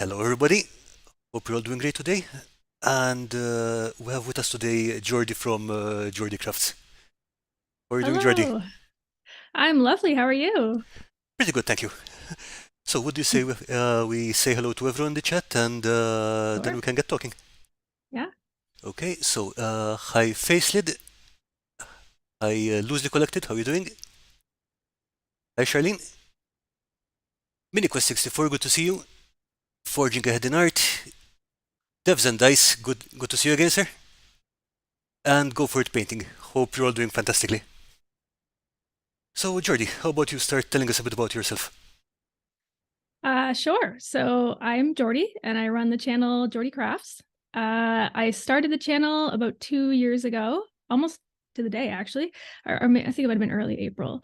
Hello, everybody. Hope you're all doing great today. And we have with us today Geordie from Geordie Crafts. How are you doing, Geordie? Hello. I'm lovely. How are you? Pretty good, thank you. So, would you say we say hello to everyone in the chat and then Sure. we can get talking? Yeah. Okay, so hi, Facelid. Hi, Loosely Collected. How are you doing? Hi, Charlene. MiniQuest64, good to see you. Forging Ahead in Art. Devs and Dice, good to see you again, sir. And Go For It Painting. Hope you're all doing fantastically. So, Geordie, how about you start telling us a bit about yourself? Sure. So I'm Geordie and I run the channel Geordie Crafts. I started the channel about 2 years ago, almost to the day actually, or I think it might have been early April.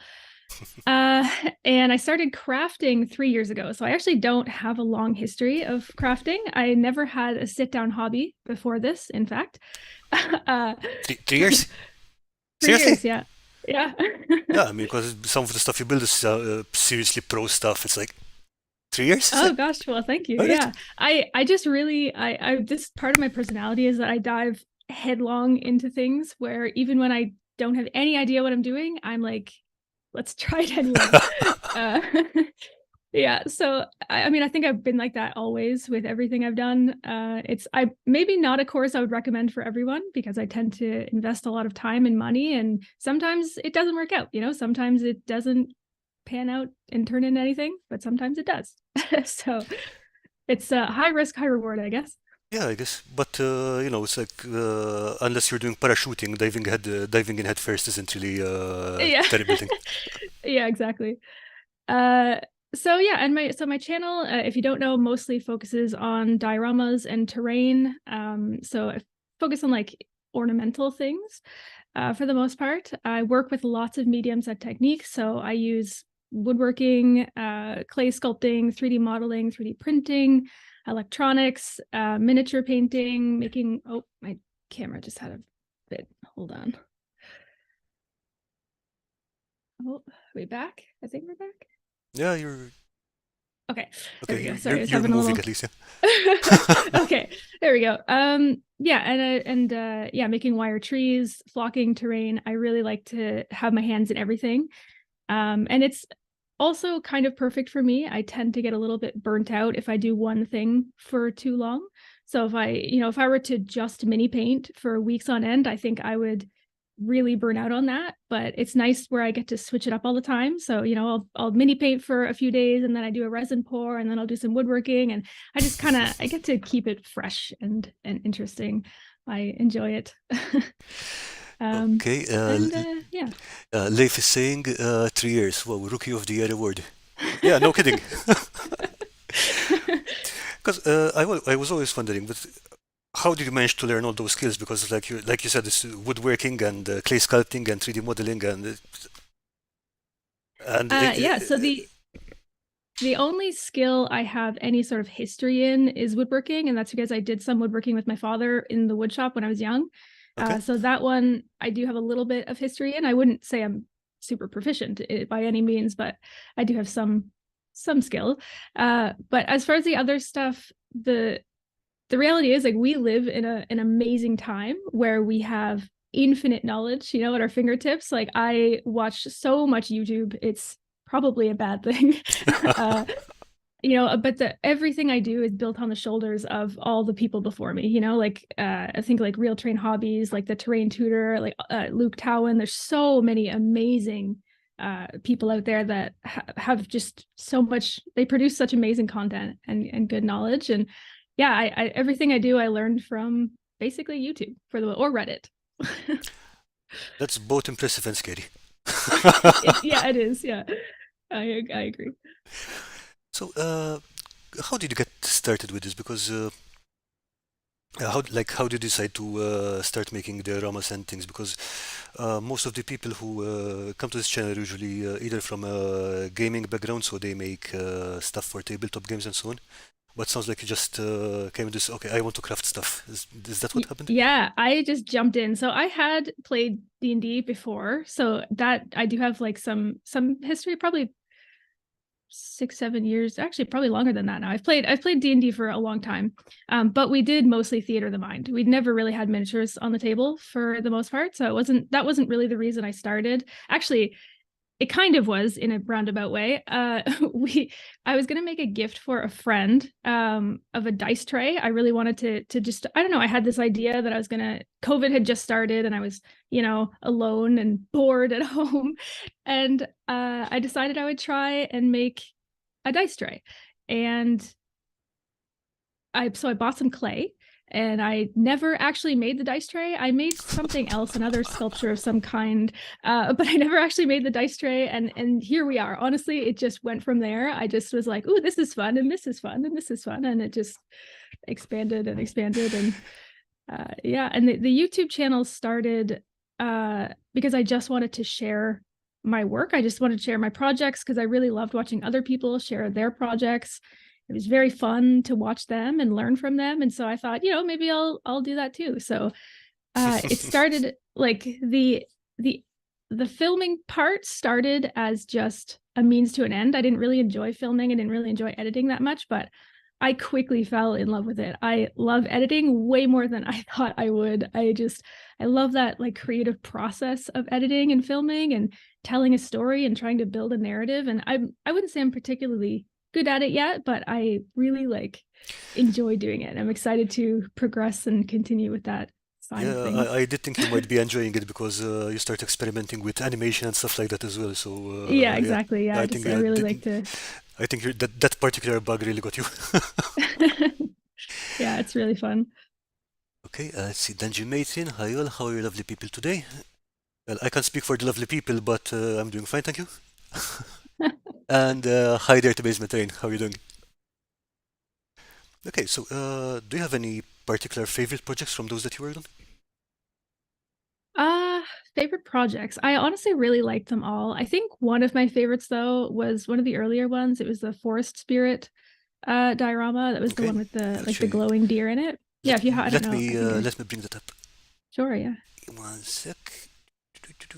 Uh, and I started crafting 3 years ago. So I actually don't have a long history of crafting. I never had a sit-down hobby before this, in fact. uh, 3 years? 3 years, Seriously? yeah. Yeah. Yeah, I mean, because some of the stuff you build is seriously pro stuff. It's like 3 years, is Oh it? gosh, well, thank you. All right. Yeah. I just really I this part of my personality is that I dive headlong into things where even when I don't have any idea what I'm doing, I'm like, let's try it anyway. Uh yeah, so I mean I think I've been like that always with everything I've done. It's I maybe not a course I would recommend for everyone because I tend to invest a lot of time and money and sometimes it doesn't work out, sometimes it doesn't pan out and turn into anything, but sometimes it does. So it's a high risk, high reward, I guess. Yeah, I guess. But it's like unless you're doing parachuting, diving in head first isn't really a Yeah. terrible thing. Yeah, exactly. Uh, so yeah, and my channel, if you don't know, mostly focuses on dioramas and terrain. So I focus on like ornamental things for the most part. I work with lots of mediums and techniques. So I use woodworking, clay sculpting, 3D modeling, 3D printing, electronics, miniature painting, making. Oh, my camera just had a bit. Hold on. Oh, are we back? I think we're back. Yeah, you're Okay, there okay. we go. You're Sorry, I was you're having a moving little. at least, Okay, there we go. Yeah, and yeah, making wire trees, flocking terrain. I really like to have my hands in everything. And it's also kind of perfect for me. I tend to get a little bit burnt out if I do one thing for too long. So if I were to just mini paint for weeks on end, I think I would really burn out on that. But it's nice where I get to switch it up all the time. So, I'll mini paint for a few days and then I do a resin pour and then I'll do some woodworking and I just kind of I get to keep it fresh and interesting. I enjoy it. yeah. um Okay. and yeah. Leif is saying 3 years. Wow, Rookie of the Year award. Yeah, no kidding. Because I was always wondering, but how did you manage to learn all those skills? Because like you said, it's woodworking and clay sculpting and 3D modeling and Yeah, so the only skill I have any sort of history in is woodworking, and that's because I did some woodworking with my father in the wood shop when I was young. okay. So that one I do have a little bit of history in. I wouldn't say I'm super proficient by any means, but I do have some skill. But as far as the other stuff, the reality is like we live in an amazing time where we have infinite knowledge, at our fingertips. Like I watch so much YouTube, it's probably a bad thing. uh, but everything I do is built on the shoulders of all the people before me, like I think like Real Train Hobbies, like the Terrain Tutor, like Luke Towan. There's so many amazing people out there that have just so much, they produce such amazing content and good knowledge. And yeah, I everything I do I learned from basically YouTube or Reddit. That's both impressive and scary. Yeah, it is. Yeah, I agree. So, how did you get started with this? Because how did you decide to start making the ramas and things? Because most of the people who come to this channel usually either from a gaming background, so they make stuff for tabletop games and so on. But sounds like you just came with this. Okay, I want to craft stuff. Is that what happened? Yeah, I just jumped in. So I had played D&D before, so that I do have like some history, probably 6, 7 years, actually probably longer than that now. I've played D&D for a long time. But we did mostly theater of the mind. We'd never really had miniatures on the table for the most part. So that wasn't really the reason I started. Actually, it kind of was in a roundabout way. I was gonna make a gift for a friend of a dice tray. I really wanted to just, I don't know, I had this idea that I was gonna, COVID had just started and I was, alone and bored at home. And I decided I would try and make a dice tray. And I bought some clay, and I never actually made the dice tray. I made something else, another sculpture of some kind, but I never actually made the dice tray. And here we are. Honestly, it just went from there. I just was like, "Ooh, this is fun, and this is fun, and this is fun," and it just expanded and expanded. And yeah, and the YouTube channel started because I just wanted to share my work. I just wanted to share my projects because I really loved watching other people share their projects. It was very fun to watch them and learn from them. And so I thought, maybe I'll do that too. So it started like the filming part started as just a means to an end. I didn't really enjoy filming. I didn't really enjoy editing that much, but I quickly fell in love with it. I love editing way more than I thought I would. I love that like creative process of editing and filming and telling a story and trying to build a narrative. And I wouldn't say I'm particularly good at it yet, but I really enjoy doing it. I'm excited to progress and continue with that side of Yeah, things. I did think you might be enjoying it because you start experimenting with animation and stuff like that as well. So Yeah, yeah, exactly. Yeah, I think I really like to. that particular bug really got you. Yeah, it's really fun. Okay, let's see. Dungeon Matron, hi all, how are you lovely people today? Well, I can't speak for the lovely people, but I'm doing fine, thank you. And hi there to Basement Rain, how are you doing? Okay, so do you have any particular favorite projects from those that you worked on? Uh, Favorite projects. I honestly really liked them all. I think one of my favorites though was one of the earlier ones. It was the Forest Spirit diorama. That was the Okay, one with the actually, glowing deer in it. Yeah, if you I don't know, I think you're let me bring that up. sure, yeah. One sec. It's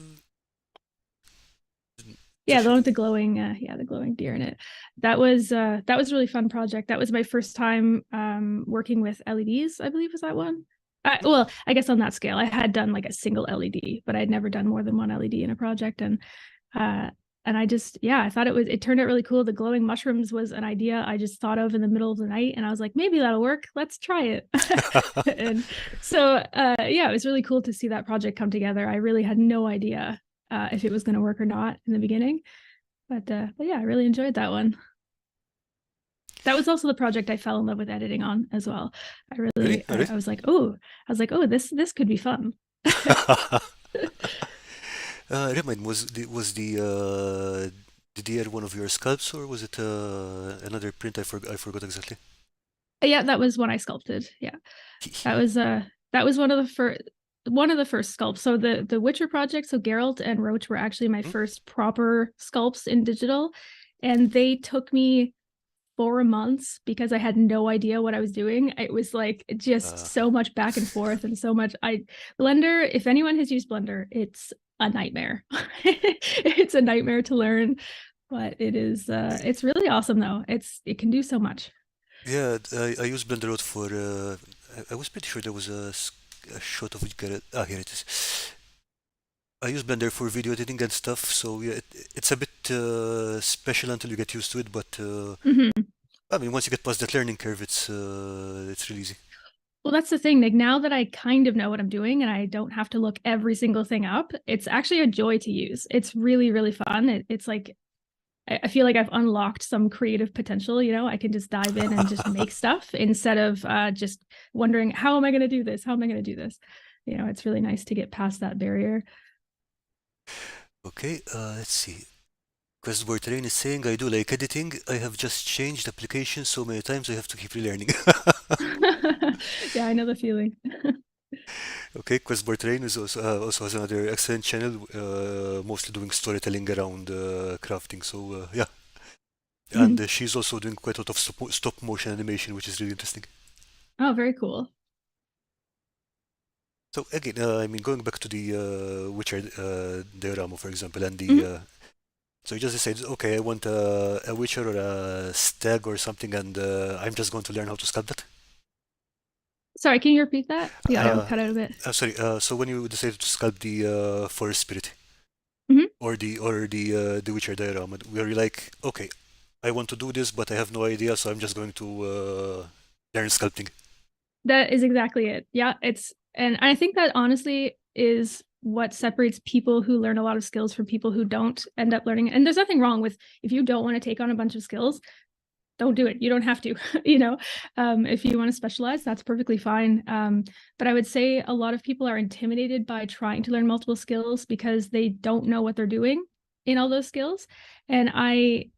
Yeah, the one actually with the glowing, the glowing deer in it. That was a really fun project. That was my first time working with LEDs, I believe was that one. Well, I guess on that scale, I had done like a single LED, but I'd never done more than one LED in a project. Uh, and I thought it turned out really cool. The glowing mushrooms was an idea I just thought of in the middle of the night, and I was like, maybe that'll work. Let's try it. And so, yeah, it was really cool to see that project come together. I really had no idea if it was going to work or not in the beginning. But yeah, I really enjoyed that one. That was also the project I fell in love with editing on as well. really, really. I was like, oh, this could be fun. Remind me, the deer one of your sculpts or was it another print? I forgot exactly. Yeah, that was one I sculpted. Yeah, that was one of the first sculpts. So the Witcher project, so Geralt and Roach were actually my Hmm? first proper sculpts in digital, and they took me 4 months because I had no idea what I was doing. It was like just Uh, so much back and forth and so much. Blender, if anyone has used Blender, it's a nightmare. It's a nightmare to learn, but it's really awesome though. It can do so much. yeah, I used Blender out for. I was pretty sure there was a shot of it. Here it is. I use Blender for video editing and stuff, so yeah, it's a bit special until you get used to it. But Mhm. I mean, once you get past that learning curve, it's really easy. Well, that's the thing. Like now that I kind of know what I'm doing and I don't have to look every single thing up, it's actually a joy to use. It's really, really fun. It's like I feel like I've unlocked some creative potential. I can just dive in and just make stuff instead of just wondering, how am I going to do this? How am I going to do this? It's really nice to get past that barrier. Okay, let's see. Questboard Terrain is saying I do like editing. I have just changed applications so many times I have to keep relearning. Yeah, I know the feeling. Okay, Questboard Terrain is also has another excellent channel, mostly doing storytelling around crafting. So yeah, and Mhm. she's also doing quite a lot of stop motion animation, which is really interesting. Oh, very cool. So again, I mean, going back to the Witcher diorama, for example, and the Mhm. So you just decide, okay, I want a witcher or a stag or something, and I'm just going to learn how to sculpt that. Sorry, can you repeat that? The audio Uh, cut out a bit. Sorry. So when you decided to sculpt the forest spirit Mhm. or the witcher diorama, were you like, okay, I want to do this, but I have no idea, so I'm just going to learn sculpting. That is exactly it. Yeah, and I think that honestly is what separates people who learn a lot of skills from people who don't end up learning. And there's nothing wrong with if you don't want to take on a bunch of skills, don't do it. You don't have to, if you want to specialize, that's perfectly fine. But I would say a lot of people are intimidated by trying to learn multiple skills because they don't know what they're doing in all those skills. And I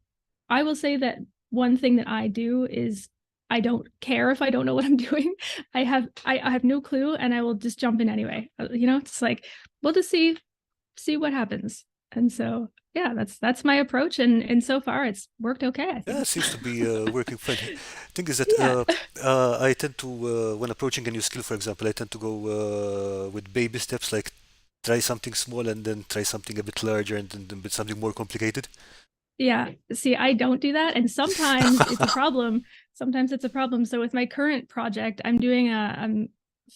will say that one thing that I do is I don't care if I don't know what I'm doing. I have no clue and I will just jump in anyway. It's like we'll just see what happens. And so yeah, that's my approach and so far it's worked okay, I Yeah, think. it seems to be working fine. Thing is that Yeah. I tend to, when approaching a new skill, for example, I tend to go with baby steps, like try something small and then try something a bit larger and then something more complicated. Yeah. See, I don't do that. And sometimes it's a problem. Sometimes it's a problem. So with my current project, I'm doing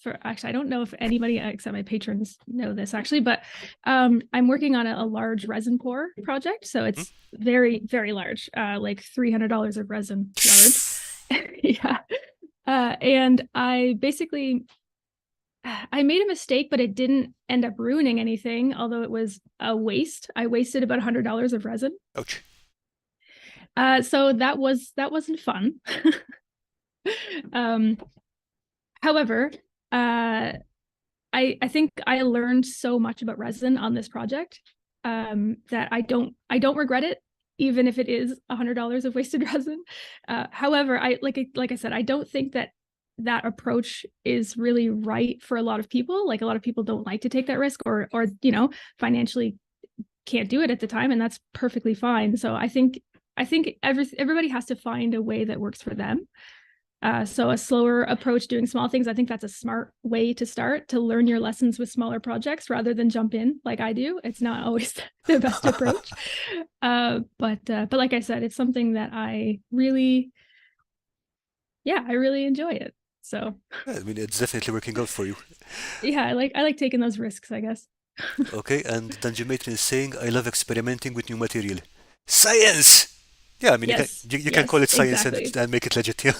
for actually, I don't know if anybody except my patrons know this actually, but I'm working on a large resin pour project. So Hmm? it's very, very large, like $300 of resin large. Yeah. And I made a mistake, but it didn't end up ruining anything, although it was a waste. I wasted about $100 of resin. Ouch. So that wasn't fun. um, However, I think I learned so much about resin on this project that I don't regret it, even if it is $100 of wasted resin. However, like I said, I don't think that approach is really right for a lot of people. Like a lot of people don't like to take that risk, or financially can't do it at the time, and that's perfectly fine. So I think everybody has to find a way that works for them. So a slower approach, doing small things, I think that's a smart way to start to learn your lessons with smaller projects rather than jump in like I do. It's not always the best approach, but like I said, it's something that I really enjoy it. So Yeah, I mean, it's definitely working out for you. yeah, I like taking those risks, I guess. Okay, and Dungeon Matron is saying, I love experimenting with new material. Science! Yeah, I mean, you can call Yes, it science exactly. and make it legit, yeah.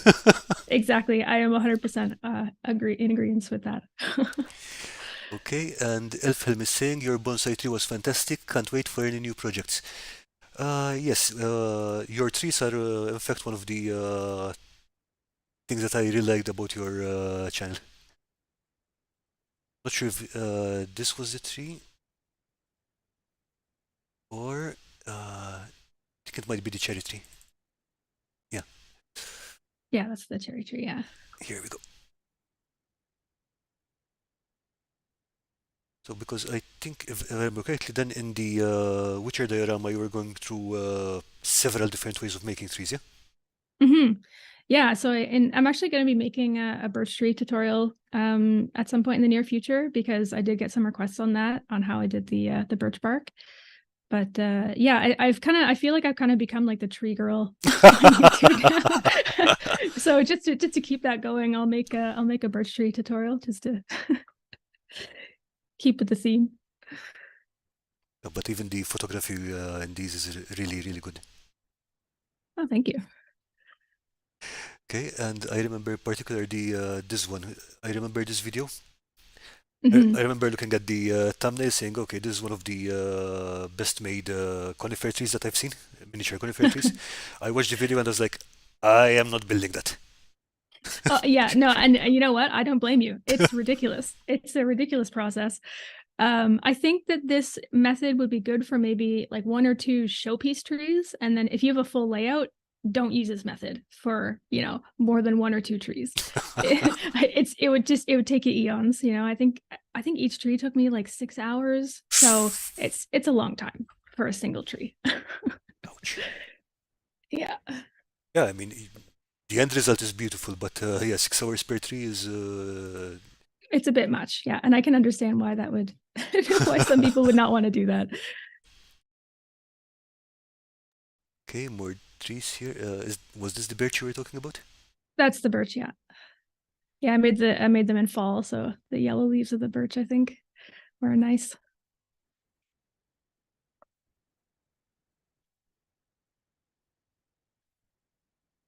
Exactly. I am 100% agree in agreement with that. Okay, and Elfhelm is saying, your bonsai tree was fantastic, can't wait for any new projects. Yes, your trees are, in fact, one of the things that I really liked about your channel. Not sure if this was the tree or I think it might be the cherry tree. Yeah, Yeah, that's the cherry tree. Yeah. here we go. So because I think if I remember correctly, then in the Witcher diorama you were going through several different ways of making trees, yeah? Hmm. Yeah. And I'm actually going to be making a birch tree tutorial at some point in the near future because I did get some requests on that on how I did the birch bark. But yeah, I feel like I've kind of become like the tree girl on YouTube now. So just to keep that going, I'll make a birch tree tutorial just to keep with the theme. But even the photography in these is really, really good. Oh, thank you. Okay, and I remember particularly this one. I remember this video. I Hmm. remember looking at the thumbnail saying, okay, this is one of the best made conifer trees that I've seen, miniature conifer trees. I watched the video and I was like, I am not building that. Oh, yeah, no, and you know what? I don't blame you. It's ridiculous. It's a ridiculous process. I think that this method would be good for maybe like one or two showpiece trees, and then if you have a full layout, don't use this method for more than one or two trees. It would take you eons. I think each tree took me like 6 hours, so it's a long time for a single tree. Ouch. Yeah. Yeah, I mean, the end result is beautiful, but yeah, 6 hours per tree is. It's a bit much, yeah, and I can understand why that would why some people would not want to do that. Okay, more trees here. Was this the birch you were talking about? That's the birch, yeah. Yeah, I made them in fall, so the yellow leaves of the birch, I think, were nice.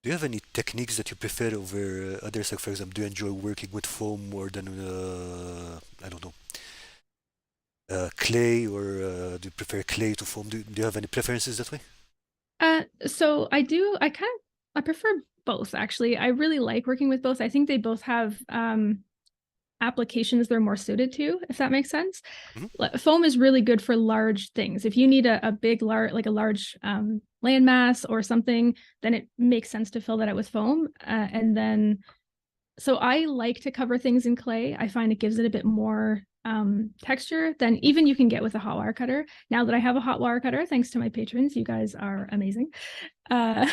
Do you have any techniques that you prefer over others? Like, for example, do you enjoy working with foam more than, I don't know, clay, or do you prefer clay to foam? Do you have any preferences that way? So I prefer both actually. I really like working with both. I think they both have applications they're more suited to, if that makes sense. Foam is really good for large things. If you need a big, like a large landmass or something, then it makes sense to fill that out with foam. And then, so I like to cover things in clay. I find it gives it a bit more texture than even you can get with a hot wire cutter. Now that I have a hot wire cutter, thanks to my patrons, you guys are amazing. Uh,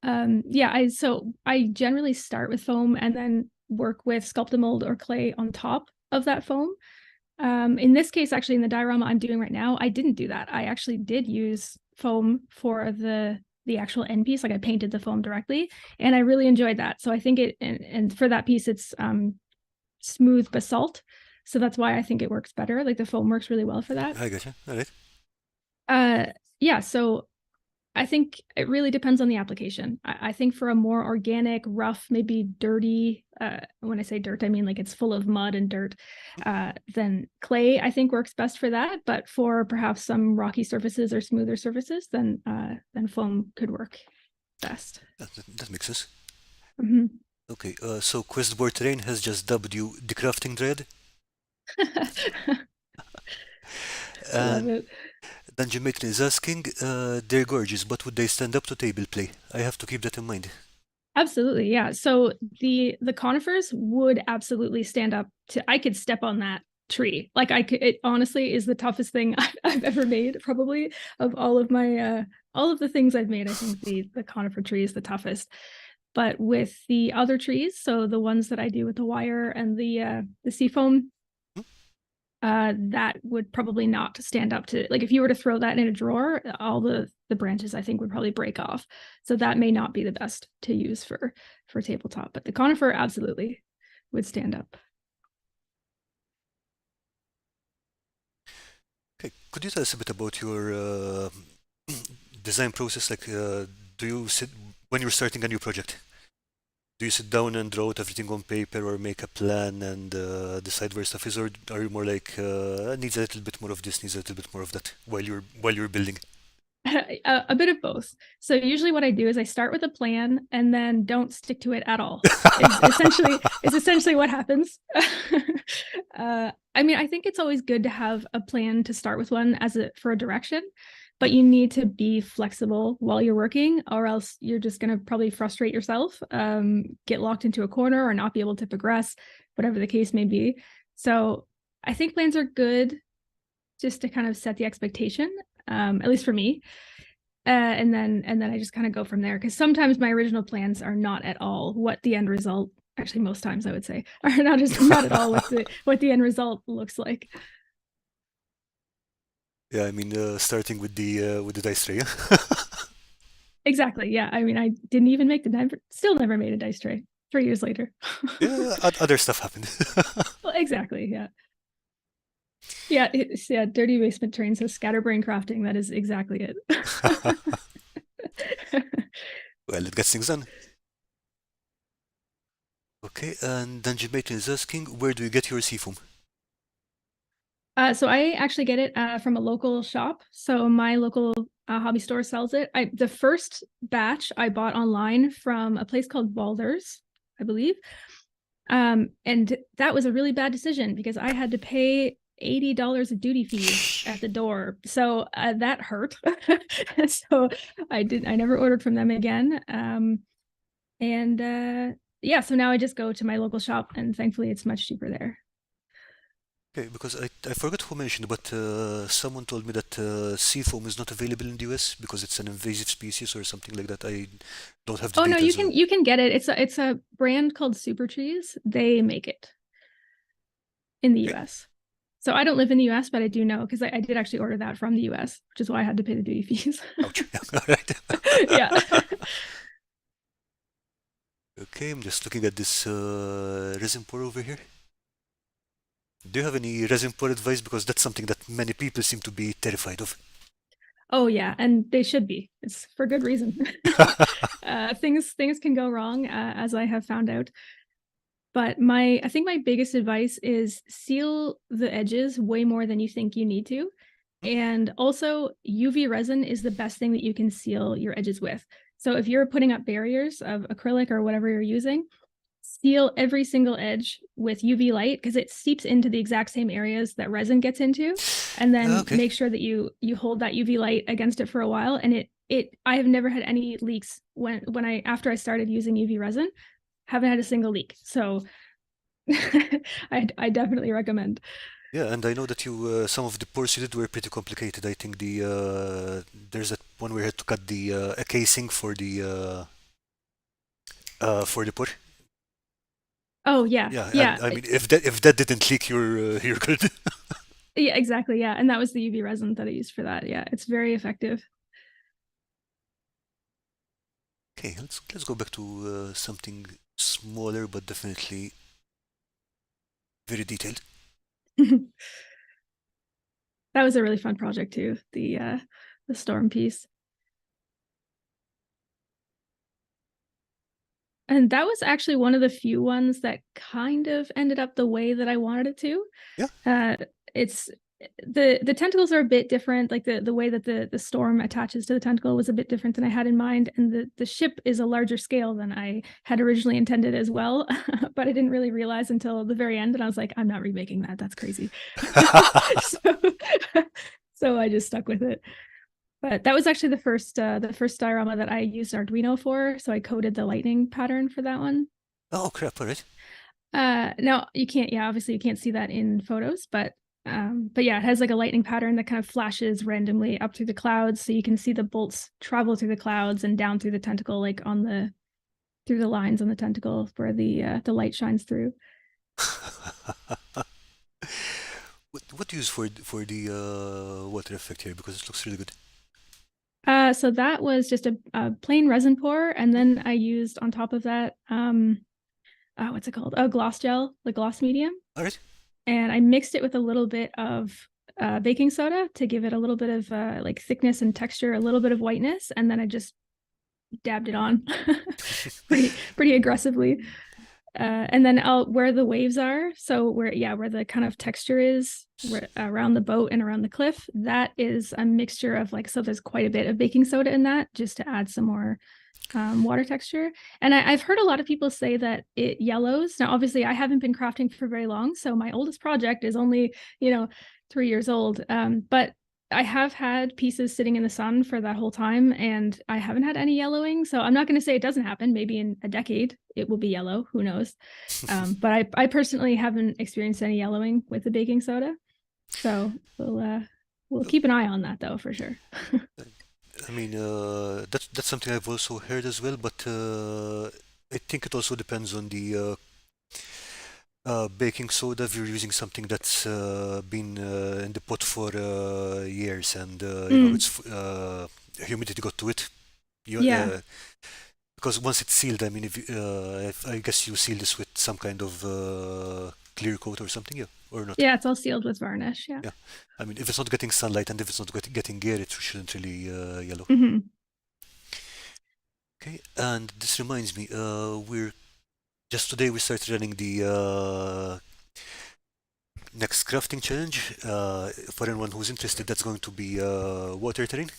yeah, so I generally start with foam and then work with sculpt-a-mold or clay on top of that foam. In this case, actually, in the diorama I'm doing right now, I didn't do that. I actually did use foam for the actual end piece. Like I painted the foam directly, and I really enjoyed that. So I think and for that piece, it's smooth basalt. So that's why I think it works better. Like the foam works really well for that. I gotcha. All right. Yeah, so I think it really depends on the application. I think for a more organic, rough, maybe dirty, when I say dirt, I mean like it's full of mud and dirt, then clay, I think works best for that. But for perhaps some rocky surfaces or smoother surfaces, then foam could work best. That makes sense. Mm-hmm. Okay, so Questboard Terrain has just dubbed you the crafting dread, Love and it. Dungeon Maker is asking, they're gorgeous, but would they stand up to table play? I have to keep that in mind. Absolutely, yeah. So the conifers would absolutely stand up to. I could step on that tree. Like I could. It honestly is the toughest thing I've ever made. Probably of all of my all of the things I've made, I think the conifer tree is the toughest. But with the other trees, so the ones that I do with the wire and the seafoam, that would probably not stand up to, like if you were to throw that in a drawer, all the branches I think would probably break off. So that may not be the best to use for tabletop, but the conifer absolutely would stand up. Okay, could you tell us a bit about your design process? Like, do you sit when you're starting a new project? Do you sit down and draw out everything on paper, or make a plan and decide where stuff is, or are you more like needs a little bit more of this, needs a little bit more of that while you're building? A bit of both. So usually what I do is I start with a plan and then don't stick to it at all. It's essentially what happens. I mean, I think it's always good to have a plan to start with one for a direction, but you need to be flexible while you're working, or else you're just going to probably frustrate yourself, get locked into a corner, or not be able to progress, whatever the case may be. So I think plans are good just to kind of set the expectation, at least for me. And then I just kind of go from there, because sometimes my original plans are not at all what the end result, actually most times I would say, are not at all what the end result looks like. Yeah, I mean, starting with the dice tray. Exactly. Yeah. I mean, I didn't even make still never made a dice tray 3 years later. Yeah, other stuff happened. Well, exactly. Yeah. Yeah. Yeah. Dirty Basement Train says scatterbrain crafting. That is exactly it. Well, it gets things done. Okay, and Dungeon Matron is asking, where do you get your seafoam? So I actually get it from a local shop. So my local hobby store sells it. The first batch I bought online from a place called Baldur's, I believe. And that was a really bad decision because I had to pay $80 of duty fees at the door. So that hurt. So I never ordered from them again. Yeah, so now I just go to my local shop, and thankfully it's much cheaper there. Okay, because I forgot who mentioned, but someone told me that seafoam is not available in the US because it's an invasive species or something like that. I don't have the Oh no, details on. you can get it. It's a brand called Super Trees. They make it in the Okay, US. So I don't live in the US, but I do know because I did actually order that from the US, which is why I had to pay the duty fees. Ouch. All right. Yeah. Okay, I'm just looking at this resin pour over here. Do you have any resin pour advice? Because that's something that many people seem to be terrified of. Oh yeah, and they should be. It's for good reason. Things can go wrong, as I have found out. But I think my biggest advice is seal the edges way more than you think you need to. And also, UV resin is the best thing that you can seal your edges with. So if you're putting up barriers of acrylic or whatever you're using, seal every single edge with UV light because it seeps into the exact same areas that resin gets into. And then Okay. make sure that you hold that UV light against it for a while. And I have never had any leaks after I started using UV resin. Haven't had a single leak. So I definitely recommend. Yeah, and I know that you some of the pours you did were pretty complicated. I think there's that one where you had to cut the a casing for the pour. Oh yeah. Yeah, Yeah. and I mean if that didn't leak, you're good. Yeah, exactly. Yeah. And that was the UV resin that I used for that. Yeah, it's very effective. Okay, let's go back to something smaller but definitely very detailed. That was a really fun project too, the storm piece. And that was actually one of the few ones that kind of ended up the way that I wanted it to. Yeah. It's the tentacles are a bit different. Like the way that the storm attaches to the tentacle was a bit different than I had in mind. And the ship is a larger scale than I had originally intended as well. But I didn't really realize until the very end. And I was like, I'm not remaking that. That's crazy. So I just stuck with it. But that was actually the first diorama that I used Arduino for. So I coded the lightning pattern for that one. Oh crap! All right. Now you can't, yeah, obviously you can't see that in photos, but yeah, it has like a lightning pattern that kind of flashes randomly up through the clouds. So you can see the bolts travel through the clouds and down through the tentacle, like through the lines on the tentacle where the light shines through. What do you use for the water effect here? Because it looks really good. So that was just a plain resin pour, and then I used on top of that, what's it called? Oh, gloss gel, the gloss medium. All right. And I mixed it with a little bit of baking soda to give it a little bit of like thickness and texture, a little bit of whiteness, and then I just dabbed it on pretty aggressively. And then where the waves are, so where the kind of texture is around the boat and around the cliff, that is a mixture of so there's quite a bit of baking soda in that just to add some more water texture. And I've heard a lot of people say that it yellows. Now, obviously, I haven't been crafting for very long, so my oldest project is only 3 years old. But I have had pieces sitting in the sun for that whole time, and I haven't had any yellowing. So I'm not going to say it doesn't happen. Maybe in a decade it will be yellow. Who knows? But I personally haven't experienced any yellowing with the baking soda. So we'll keep an eye on that though, for sure. I mean, that's something I've also heard as well, but I think it also depends on the baking soda. If you're using something that's been in the pot for years and it's humidity got to it, Yeah. because once it's sealed, I mean, if I guess you seal this with some kind of clear coat or something, yeah, or not. Yeah, it's all sealed with varnish. Yeah. Yeah, I mean, if it's not getting sunlight and if it's not getting air, it shouldn't really yellow. Mm-hmm. Okay, and this reminds me, we're just today we started running the next crafting challenge. For anyone who's interested, that's going to be water terrain,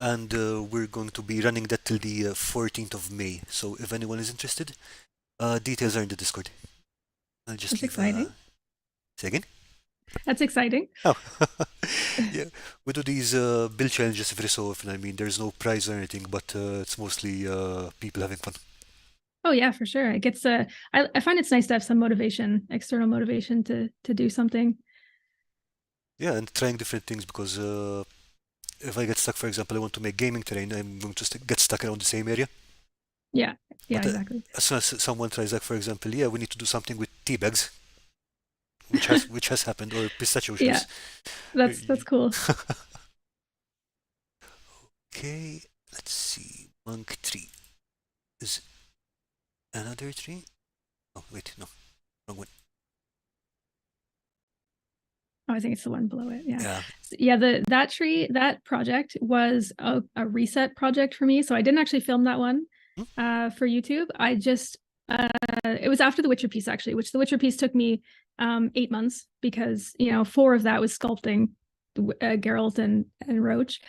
and we're going to be running that till the 14th of May. So if anyone is interested, details are in the Discord. I'll just That's leave. exciting. Say again? That's exciting. Oh, yeah. We do these build challenges every so often. I mean, there's no prize or anything, but it's mostly people having fun. Oh yeah, for sure. It gets I find it's nice to have some motivation, external motivation to do something. Yeah, and trying different things because if I get stuck, for example, I want to make gaming terrain, I'm going to get stuck around the same area. Yeah. Yeah, But exactly. as soon as someone tries, like, for example, yeah, we need to do something with tea bags. which has happened, or pistachio Yeah, shells. that's cool. Okay, let's see. Monk tree is another tree. Oh wait, no, wrong one. Oh, I think it's the one below it. Yeah. Yeah. Yeah, that tree, that project was a reset project for me. So I didn't actually film that one Hmm? for YouTube. I just it was after the Witcher piece actually, which the Witcher piece took me 8 months because 4 of that was sculpting Geralt and Roach.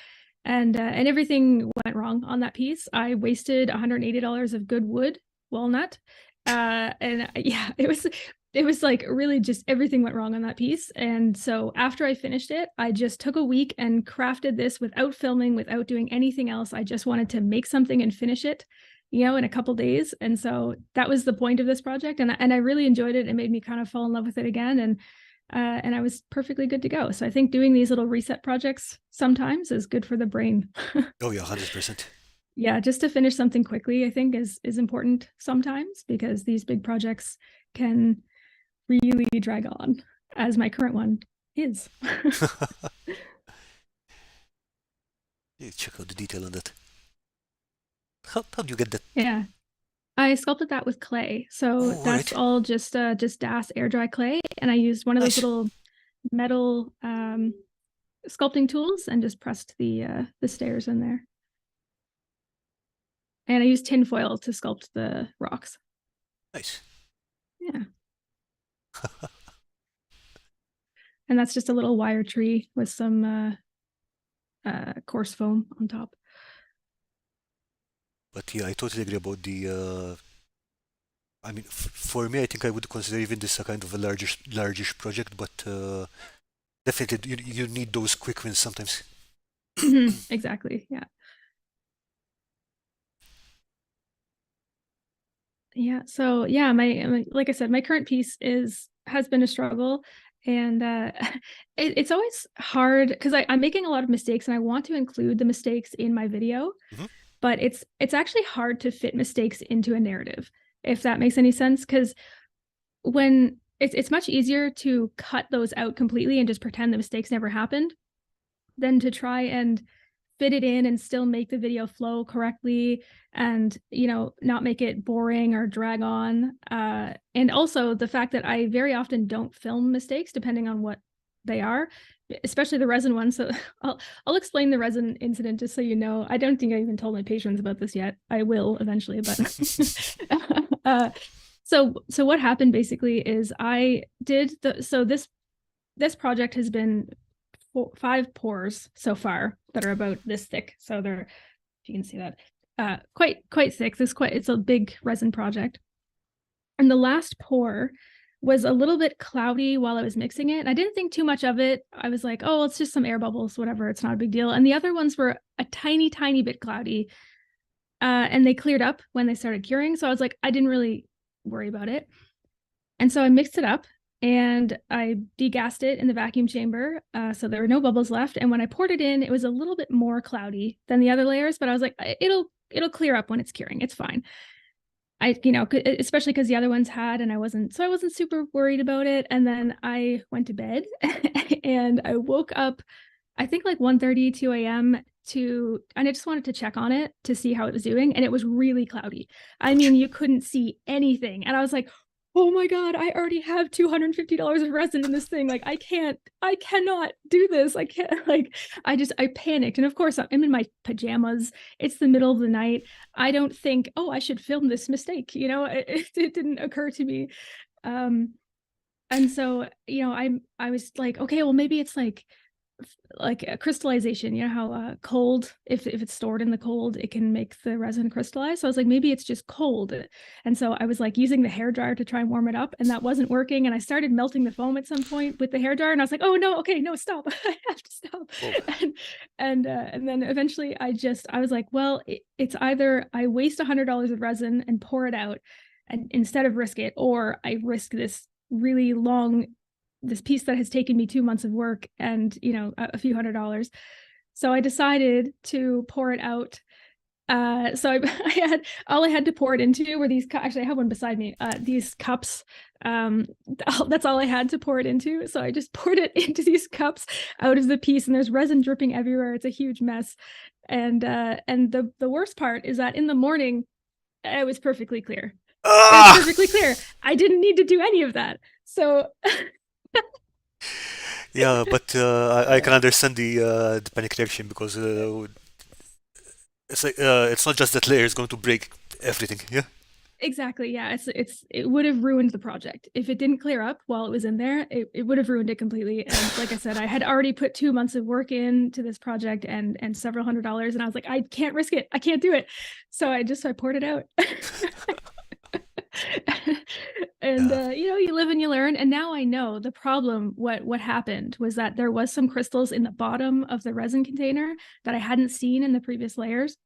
And everything went wrong on that piece. I wasted $180 of good wood, walnut. And yeah, it was like really just everything went wrong on that piece. And so after I finished it, I just took a week and crafted this without filming, without doing anything else. I just wanted to make something and finish it, in a couple days. And so that was the point of this project. And I really enjoyed it. It made me kind of fall in love with it again. And I was perfectly good to go. So I think doing these little reset projects sometimes is good for the brain. Oh yeah, 100%. Yeah, just to finish something quickly, I think is important sometimes because these big projects can really drag on, as my current one is. You check out the detail on that. How do you get that? Yeah. I sculpted that with clay. So Oh, all that's right. all just DAS air dry clay. And I used one of those Nice. little metal sculpting tools and just pressed the stairs in there. And I used tin foil to sculpt the rocks. Nice. Yeah. And that's just a little wire tree with some coarse foam on top. But yeah, I totally agree about the. I mean, for me, I think I would consider even this a kind of a largish project, but definitely you need those quick wins sometimes. Exactly. Yeah. Yeah. So yeah, my like I said, my current piece has been a struggle, and it's always hard because I'm making a lot of mistakes, and I want to include the mistakes in my video, Hmm. but it's actually hard to fit mistakes into a narrative, if that makes any sense. Because when it's much easier to cut those out completely and just pretend the mistakes never happened than to try and fit it in and still make the video flow correctly and not make it boring or drag on, and also the fact that I very often don't film mistakes depending on what they are, especially the resin one. So I'll explain the resin incident just so you know. I don't think I even told my patrons about this yet. I will eventually, but so what happened basically is I did this project has been 5 pours so far that are about this thick. So they're, if you can see that, quite thick. It's a big resin project. And the last pour was a little bit cloudy while I was mixing it. I didn't think too much of it. I was like, oh, it's just some air bubbles, whatever. It's not a big deal. And the other ones were a tiny, tiny bit cloudy. And they cleared up when they started curing. So I was like, I didn't really worry about it. And so I mixed it up and I degassed it in the vacuum chamber. So there were no bubbles left. And when I poured it in, it was a little bit more cloudy than the other layers, but I was like, it'll clear up when it's curing. It's fine. Especially because the other ones had, and I wasn't super worried about it. And then I went to bed and I woke up, I think like 1:30, 2 a.m. and I just wanted to check on it to see how it was doing. And it was really cloudy. I Ouch. mean, you couldn't see anything. And I was like, oh my God, I already have $250 of resin in this thing. Like, I cannot do this. I can't, like, I panicked. And of course, I'm in my pajamas. It's the middle of the night. I don't think, oh, I should film this mistake. It didn't occur to me. And so, I was like, okay, well, maybe it's like a crystallization. You know how cold, if it's stored in the cold, it can make the resin crystallize. So I was like, maybe it's just cold. And so I was like using the hair dryer to try and warm it up, and that wasn't working. And I started melting the foam at some point with the hair dryer, and I was like, oh no, okay, no, stop. I have to stop. Whoa. And then eventually I was like, well, it's either I waste $100 of resin and pour it out and instead of risk it, or I risk this piece that has taken me 2 months of work and a few $100s. So I decided to pour it out So I had all I had to pour it into were these. Actually, I have one beside me. These cups. That's all I had to pour it into. So I just poured it into these cups out of the piece, and there's resin dripping everywhere. It's a huge mess. And the worst part is that in the morning, it was perfectly clear. It was Ah! perfectly clear. I didn't need to do any of that. So Yeah, but I can understand the panic reaction because it's like it's not just that layer is going to break everything. Yeah. exactly, yeah. It would have ruined the project if it didn't clear up while it was in there. It would have ruined it completely. And like I said, I had already put 2 months of work into this project and several $100s, and I was like, I can't risk it. I can't do it. So I poured it out. And Yeah. you live and you learn. And now I know the problem. What happened was that there was some crystals in the bottom of the resin container that I hadn't seen in the previous layers.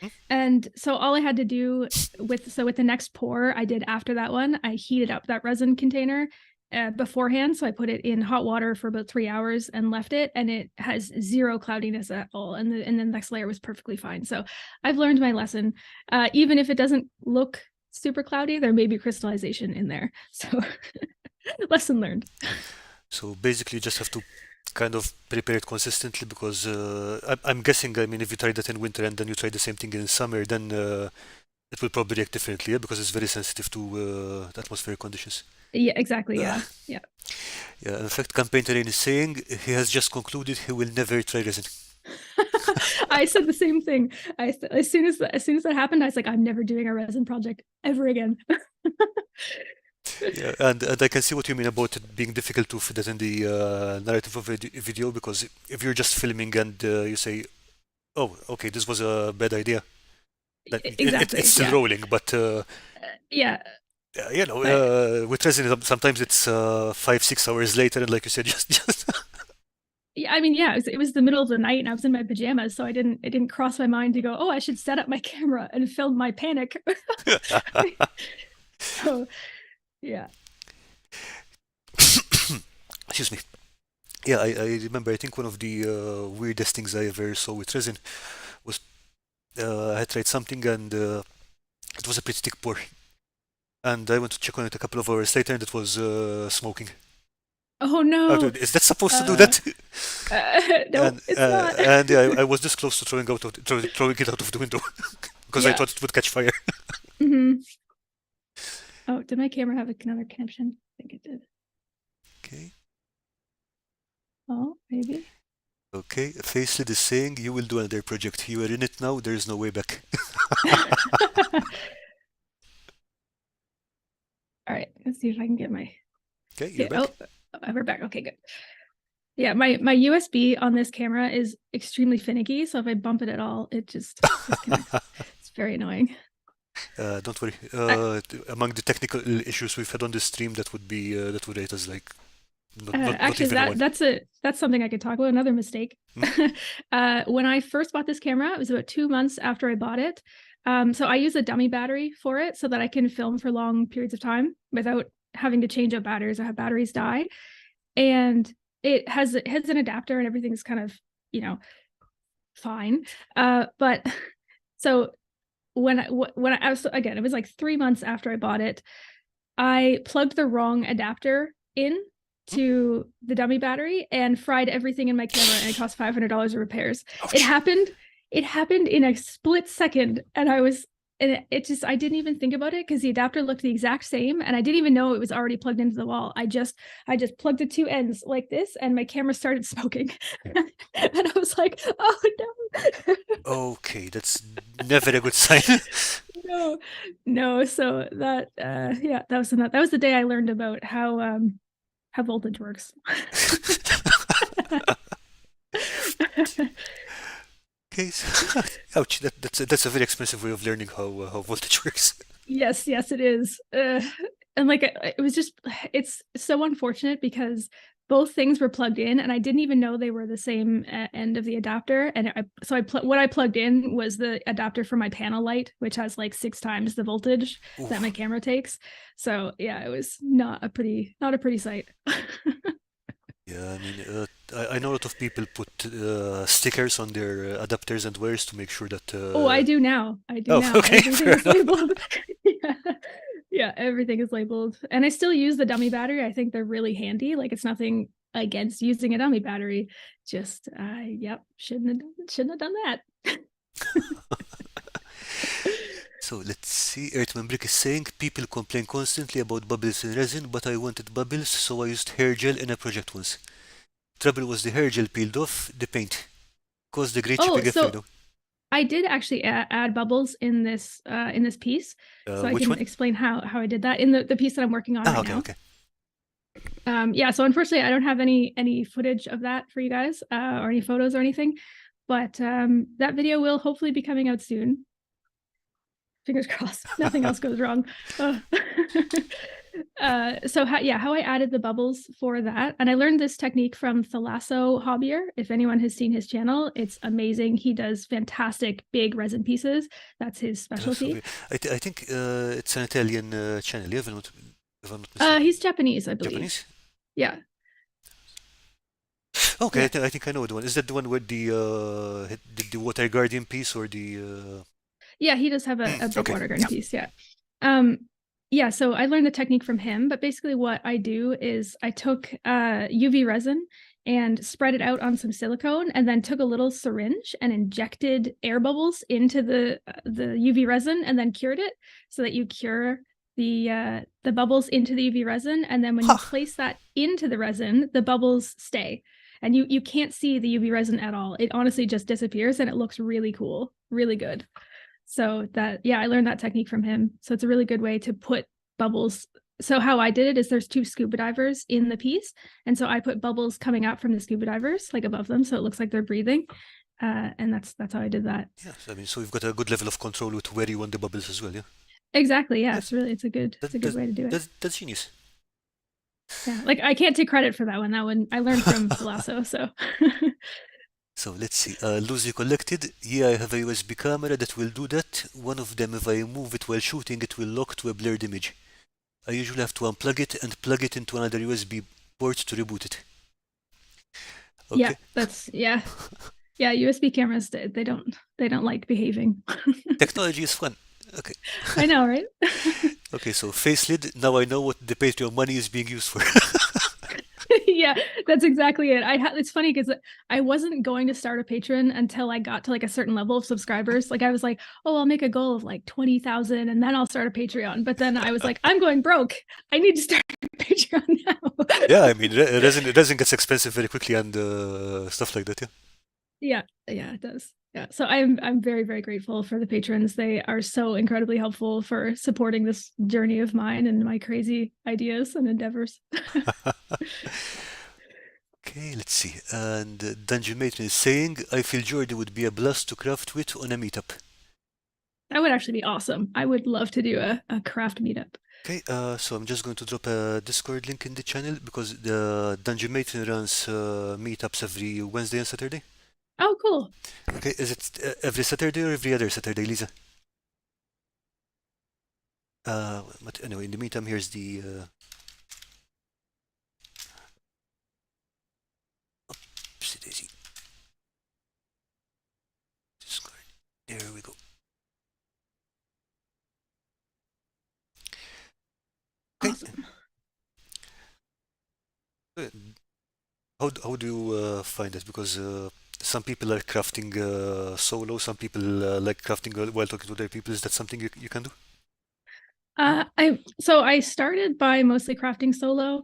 Hmm? And so all I had to do with the next pour I did after that one, I heated up that resin container beforehand. So I put it in hot water for about 3 hours and left it, and it has zero cloudiness at all. And the next layer was perfectly fine. So I've learned my lesson. Even if it doesn't look super cloudy, there may be crystallization in there. So lesson learned. So basically, you just have to kind of prepare it consistently because I'm guessing, I mean, if you try that in winter and then you try the same thing in summer, then it will probably react differently, yeah, because it's very sensitive to the atmospheric conditions. Yeah, exactly. Uh, Yeah. Yeah. yeah, in fact, Campaign Terrain is saying he has just concluded he will never try resin. I said the same thing. As soon as that happened, I was like, I'm never doing a resin project ever again. Yeah, and I can see what you mean about it being difficult to fit that in the narrative of a video because if you're just filming and you say, "Oh, okay, this was a bad idea," then it's Exactly. still Yeah. rolling. But Yeah. But with resin, sometimes it's 5, 6 hours later, and like you said, just yeah, I mean, yeah, it was the middle of the night and I was in my pajamas, so it didn't cross my mind to go, oh, I should set up my camera and film my panic. So yeah. excuse me. Yeah, I remember. I think one of the weirdest things I ever saw with resin was I had tried something and it was a pretty thick pour, and I went to check on it a couple of hours later, and it was smoking. Oh no. Is that supposed to do Uh, that? no, it's not. And yeah, I was this close to throwing it out of the window because I Yeah. thought it would catch fire. Hmm. Oh, did my camera have another connection? I think it did. Okay. Oh, maybe. Okay. Facelid is saying you will do another project. You are in it now. There is no way back. All right, let's see if I can get my. Okay, you're Okay. back. Oh, we're back. Okay, good. Yeah, my USB on this camera is extremely finicky, so if I bump it at all, it just disconnects. It's very annoying. Don't worry. I, Among the technical issues we've had on this stream, that would rate us like not actually, even a one. that's something I could talk about. Another mistake. Hmm? When I first bought this camera, it was about 2 months after I bought it. So I use a dummy battery for it so that I can film for long periods of time without having to change out batteries or have batteries die. And it has an adapter and everything's kind of, you know, fine. But so when I was, again, it was like 3 months after I bought it, I plugged the wrong adapter in Hmm? to the dummy battery and fried everything in my camera, and it cost $500 of repairs. It Ouch. happened. It happened in a split second, and it just, I didn't even think about it because the adapter looked the exact same, and I didn't even know it was already plugged into the wall. I just plugged the two ends like this, and my camera started smoking, and I was like, oh no. Okay, that's never a good sign. No, no. So that yeah, that was the day I learned about how voltage works. Okay, ouch. That's a very expensive way of learning how voltage works. Yes, yes, it is. And like it was just, it's so unfortunate because both things were plugged in and I didn't even know they were the same end of the adapter. And what I plugged in was the adapter for my panel light, which has like 6 times the voltage that my Oof. camera takes. So yeah, it was not a pretty sight. Yeah, I mean, I know a lot of people put stickers on their adapters and wires to make sure that. Oh, I do now. I do Oh, now. okay, Everything fair is enough. labeled. Yeah. Yeah, everything is labeled. And I still use the dummy battery. I think they're really handy. Like it's nothing against using a dummy battery. Just yep, shouldn't have done that. So let's see. Earthman Brick is saying people complain constantly about bubbles in resin, but I wanted bubbles, so I used hair gel in a project once. Trouble was the hair gel peeled off the paint. Caused a great Oh, chipping effect so though. I did actually add bubbles in this piece. So I Which can one? explain how I did that in the piece that I'm working on Ah, right okay, now. okay. Yeah, so unfortunately I don't have any footage of that for you guys, or any photos or anything, but that video will hopefully be coming out soon. Fingers crossed, nothing else goes wrong. So how I added the bubbles for that, and I learned this technique from Thalasso Hobbier. If anyone has seen his channel, it's amazing. He does fantastic big resin pieces. That's his specialty. I think it's an Italian channel, yeah, if I'm not mistaken. He's Japanese, I believe. Japanese? Yeah. Okay, Yeah. I think I know the one. Is that the one with the water guardian piece or the? Yeah, he does have a big Okay, water garden yeah. piece. Yeah. Um, yeah, so I learned the technique from him, but basically what I do is I took UV resin and spread it out on some silicone and then took a little syringe and injected air bubbles into the UV resin and then cured it so that you cure the bubbles into the UV resin, and then when you place that into the resin, the bubbles stay. And you can't see the UV resin at all. It honestly just disappears and it looks really cool, really good. So I learned that technique from him. So it's a really good way to put bubbles. So how I did it is there's two scuba divers in the piece. And so I put bubbles coming out from the scuba divers, like above them. So it looks like they're breathing. And that's how I did that. Yeah, I mean, so you've got a good level of control with where you want the bubbles as well, yeah. Exactly. Yeah. Yes, It's a good way to do it. that's genius. Yeah. Like I can't take credit for that one. That one I learned from Thalasso. So So let's see. Loosely collected. Yeah, I have a USB camera that will do that. One of them, if I move it while shooting, it will lock to a blurred image. I usually have to unplug it and plug it into another USB port to reboot it. yeah, Okay. yeah, USB cameras they don't like behaving. Technology is fun. Okay. I know, right? Okay, so face lid. Now I know what the Patreon money is being used for. Yeah, that's exactly it. It's funny because I wasn't going to start a Patreon until I got to like a certain level of subscribers. Like I was like, oh, I'll make a goal of like 20,000 and then I'll start a Patreon. But then I was like, I'm going broke. I need to start a Patreon now. Yeah, I mean, resin gets expensive very quickly and stuff like that. Yeah. Yeah, it does. Yeah. So I'm very, very grateful for the patrons. They are so incredibly helpful for supporting this journey of mine and my crazy ideas and endeavors. Okay, let's see. And Dungeon Matron is saying, I feel Geordie would be a blast to craft with on a meetup. That would actually be awesome. I would love to do a craft meetup. Okay, so I'm just going to drop a Discord link in the channel because the Dungeon Matron runs meetups every Wednesday and Saturday. Oh, cool. Okay, is it every Saturday or every other Saturday, Lisa? But anyway, in the meantime, here's the. Oopsie daisy. Discord. There we go. Okay. Awesome. How do you find it? Because some people are crafting solo, some people like crafting while talking to other people. Is that something you can do? I started by mostly crafting solo,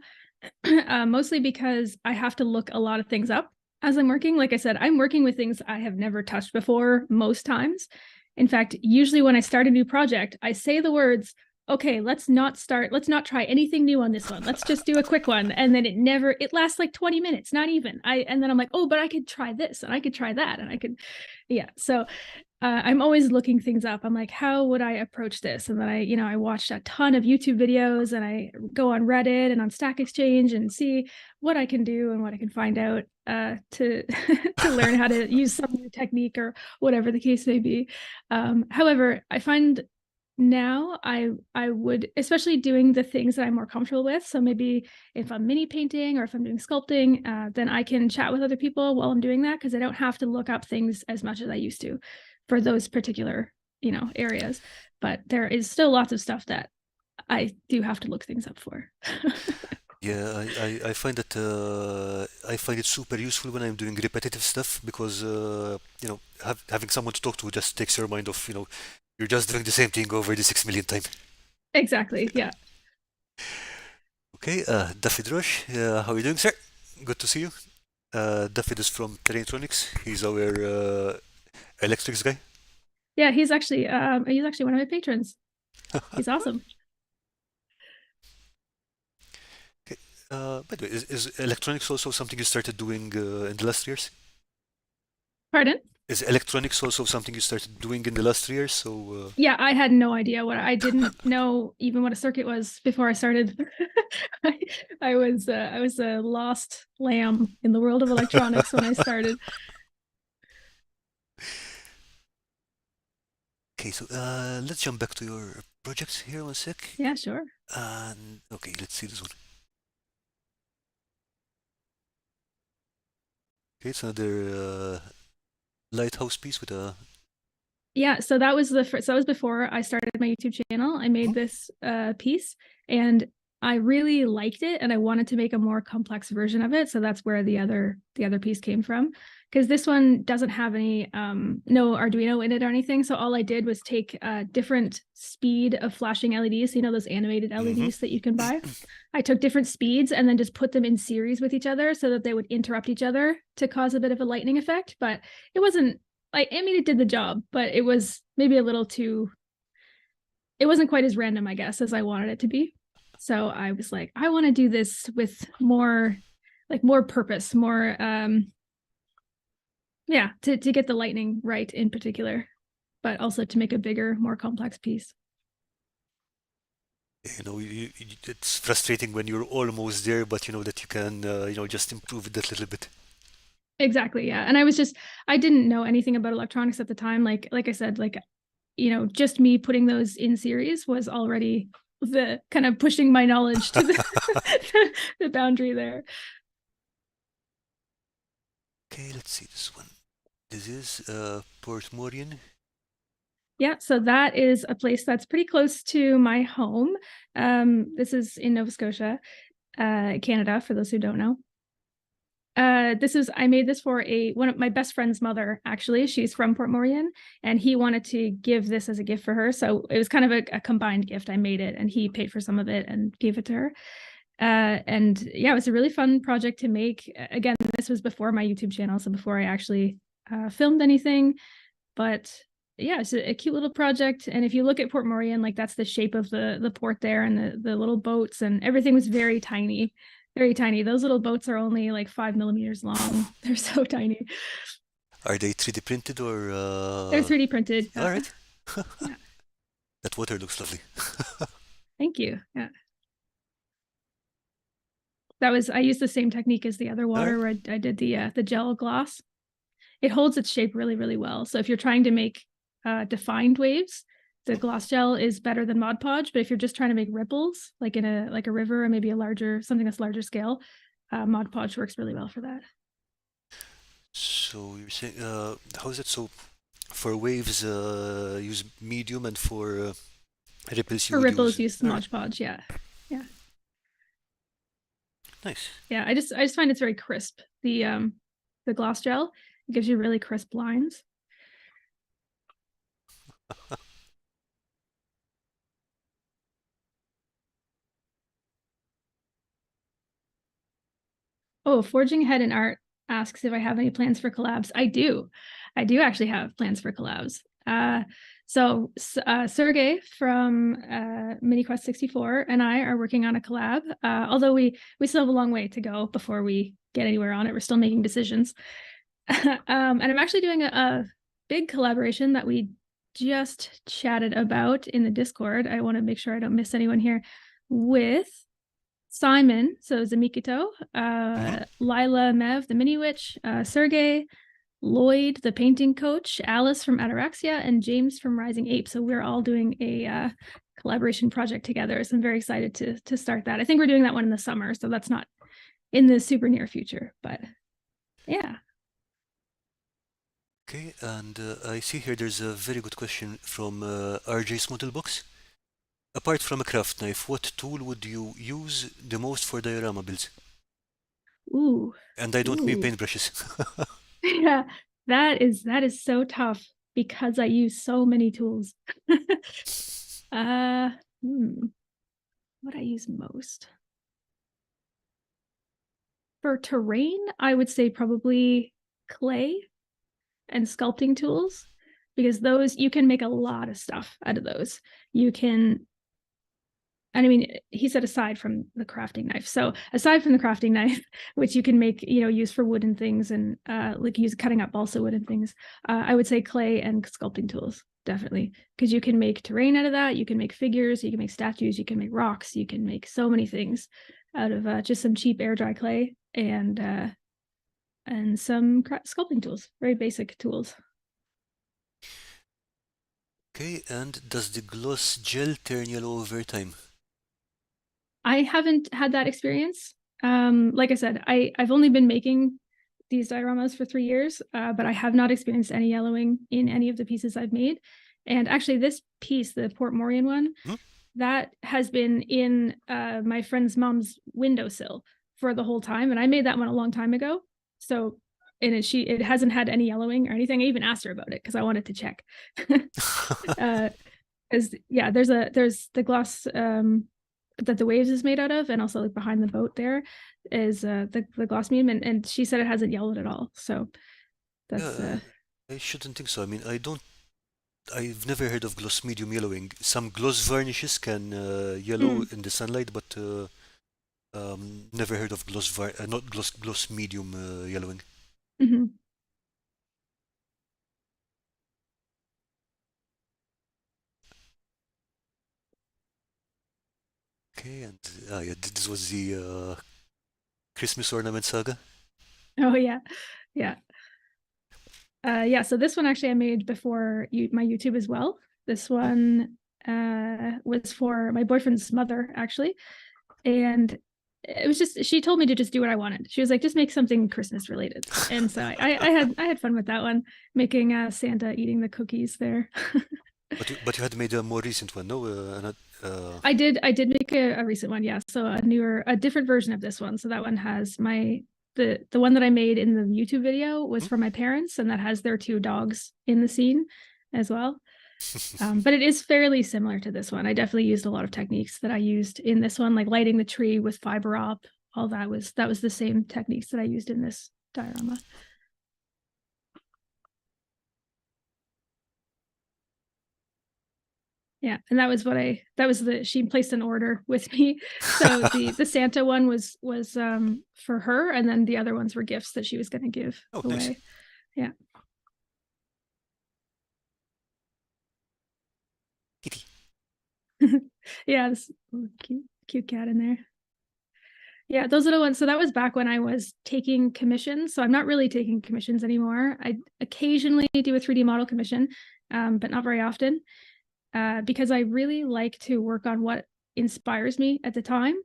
mostly because I have to look a lot of things up as I'm working. Like I said, I'm working with things I have never touched before most times. In fact, usually when I start a new project, I say the words, okay, let's not try anything new on this one. Let's just do a quick one. And then it lasts like 20 minutes, not even. And then I'm like, oh, but I could try this and I could try that. And I could, yeah. So I'm always looking things up. I'm like, how would I approach this? And then I watched a ton of YouTube videos and I go on Reddit and on Stack Exchange and see what I can do and what I can find out to to learn how to use some new technique or whatever the case may be. However, I find now I would, especially doing the things that I'm more comfortable with. So maybe if I'm mini painting or if I'm doing sculpting, then I can chat with other people while I'm doing that because I don't have to look up things as much as I used to for those particular, areas. But there is still lots of stuff that I do have to look things up for. Yeah, I find that I find it super useful when I'm doing repetitive stuff because having someone to talk to just takes your mind off. You're just doing the same thing over the 6 million time. Exactly. Yeah. Okay, David Rush, how are you doing, sir? Good to see you. David is from Terraintronics. He's our electrics guy. Yeah, he's actually one of my patrons. He's awesome. Okay. By the way, is electronics also something you started doing in the last years? Pardon? Is electronics also something you started doing in the last years? So, Yeah, I had no idea I didn't know even what a circuit was before I started. I, I was a lost lamb in the world of electronics when I started. okay, so let's jump back to your projects here one sec. Yeah, sure. And okay, let's see this one. Okay, it's another lighthouse piece with a. Yeah, so that was that was before I started my YouTube channel. I made this piece and I really liked it and I wanted to make a more complex version of it. So that's where the other piece came from. Because this one doesn't have any no Arduino in it or anything. So all I did was take a different speed of flashing LEDs. So, those animated LEDs that you can buy. I took different speeds and then just put them in series with each other so that they would interrupt each other to cause a bit of a lightning effect. But it wasn't it did the job, but it was maybe a little too, it wasn't quite as random, I guess, as I wanted it to be. So I was like, I want to do this with more purpose, more, to get the lightning right in particular, but also to make a bigger, more complex piece. It's frustrating when you're almost there, but you know that you can, just improve it that little bit. Exactly. Yeah. And I didn't know anything about electronics at the time. Like I said, just me putting those in series was already the kind of pushing my knowledge to the boundary there. Okay, let's see this one. This is Port Morian. Yeah, so that is a place that's pretty close to my home. This is in Nova Scotia, Canada, for those who don't know. I made this for one of my best friend's mother, actually. She's from Port Morian, and he wanted to give this as a gift for her. So it was kind of a combined gift. I made it, and he paid for some of it and gave it to her. And yeah, it was a really fun project to make. Again, this was before my YouTube channel, so before I actually filmed anything. But yeah, it's a cute little project. And if you look at Port Morian, that's the shape of the port there, and the little boats, and everything was very tiny. Very tiny. Those little boats are only 5 millimeters long. They're so tiny. Are they 3D printed or? They're 3D printed. All right. Yeah. That water looks lovely. Thank you. Yeah. I used the same technique as the other water where I did the gel gloss. It holds its shape really, really well. So if you're trying to make defined waves, the gloss gel is better than Mod Podge, but if you're just trying to make ripples, like in a river or maybe something that's larger scale, Mod Podge works really well for that. So you're saying, how is it? So for waves, use medium, and for ripples, for ripples, use Mod Podge. Yeah, yeah. Nice. Yeah, I just find it's very crisp. The gloss gel, it gives you really crisp lines. Oh, Forging Ahead in Art asks if I have any plans for collabs. I do actually have plans for collabs. So Sergey from MiniQuest 64 and I are working on a collab. Although we still have a long way to go before we get anywhere on it. We're still making decisions. And I'm actually doing a big collaboration that we just chatted about in the Discord. I want to make sure I don't miss anyone here with Simon, so Zamikito, Lila Mev, the Mini Witch, Sergey, Lloyd, the painting coach, Alice from Ataraxia, and James from Rising Ape. So we're all doing a collaboration project together. So I'm very excited to start that. I think we're doing that one in the summer, so that's not in the super near future, but yeah. Okay, and I see here there's a very good question from RJ's Model Box. Apart from a craft knife, what tool would you use the most for diorama builds? Ooh, And I don't mean ooh. paintbrushes. Yeah, that is so tough because I use so many tools. uh, what I use most for terrain, I would say probably clay and sculpting tools, because those you can make a lot of stuff out of those. You can, and I mean, he said aside from the crafting knife. So aside from the crafting knife, which you can make, use for wood and things, and like use cutting up balsa wood and things, I would say clay and sculpting tools, definitely, because you can make terrain out of that. You can make figures, you can make statues, you can make rocks, you can make so many things out of just some cheap air dry clay and some sculpting tools, very basic tools. Okay, and does the gloss gel turn yellow over time? I haven't had that experience. Like I said, I've only been making these dioramas for 3 years, but I have not experienced any yellowing in any of the pieces I've made. And actually, this piece, the Port Morian one, Hmm? that has been in my friend's mom's windowsill for the whole time, and I made that one a long time ago. So, and it hasn't had any yellowing or anything. I even asked her about it because I wanted to check. Because yeah, there's the gloss that the waves is made out of, and also like behind the boat there is the gloss medium, and she said it hasn't yellowed at all. So that's Yeah, I shouldn't think so. I mean, I've never heard of gloss medium yellowing. Some gloss varnishes can yellow mm, in the sunlight, but never heard of not gloss medium yellowing. mhm. Okay, and yeah, this was the Christmas ornament saga. Oh yeah, yeah. Yeah, so this one actually I made before my YouTube as well. This Hmm? one was for my boyfriend's mother, actually. And it was just, she told me to just do what I wanted. She was like, just make something Christmas related. And so I had fun with that one, making Santa eating the cookies there. But you had made a more recent one, no? I did make a recent one, yeah. So a different version of this one. So that one has the one that I made in the YouTube video was Hmm? for my parents, and that has their two dogs in the scene as well. But it is fairly similar to this one. I definitely used a lot of techniques that I used in this one, like lighting the tree with fiber op. All that was the same techniques that I used in this diorama. Yeah, and she placed an order with me. So the Santa one was for her, and then the other ones were gifts that she was going to give Oh, nice. away. Yeah. Kitty. Yeah, this cute cat in there. Yeah, those are the ones. So that was back when I was taking commissions. So I'm not really taking commissions anymore. I occasionally do a 3D model commission, but not very often, because I really like to work on what inspires me at the time,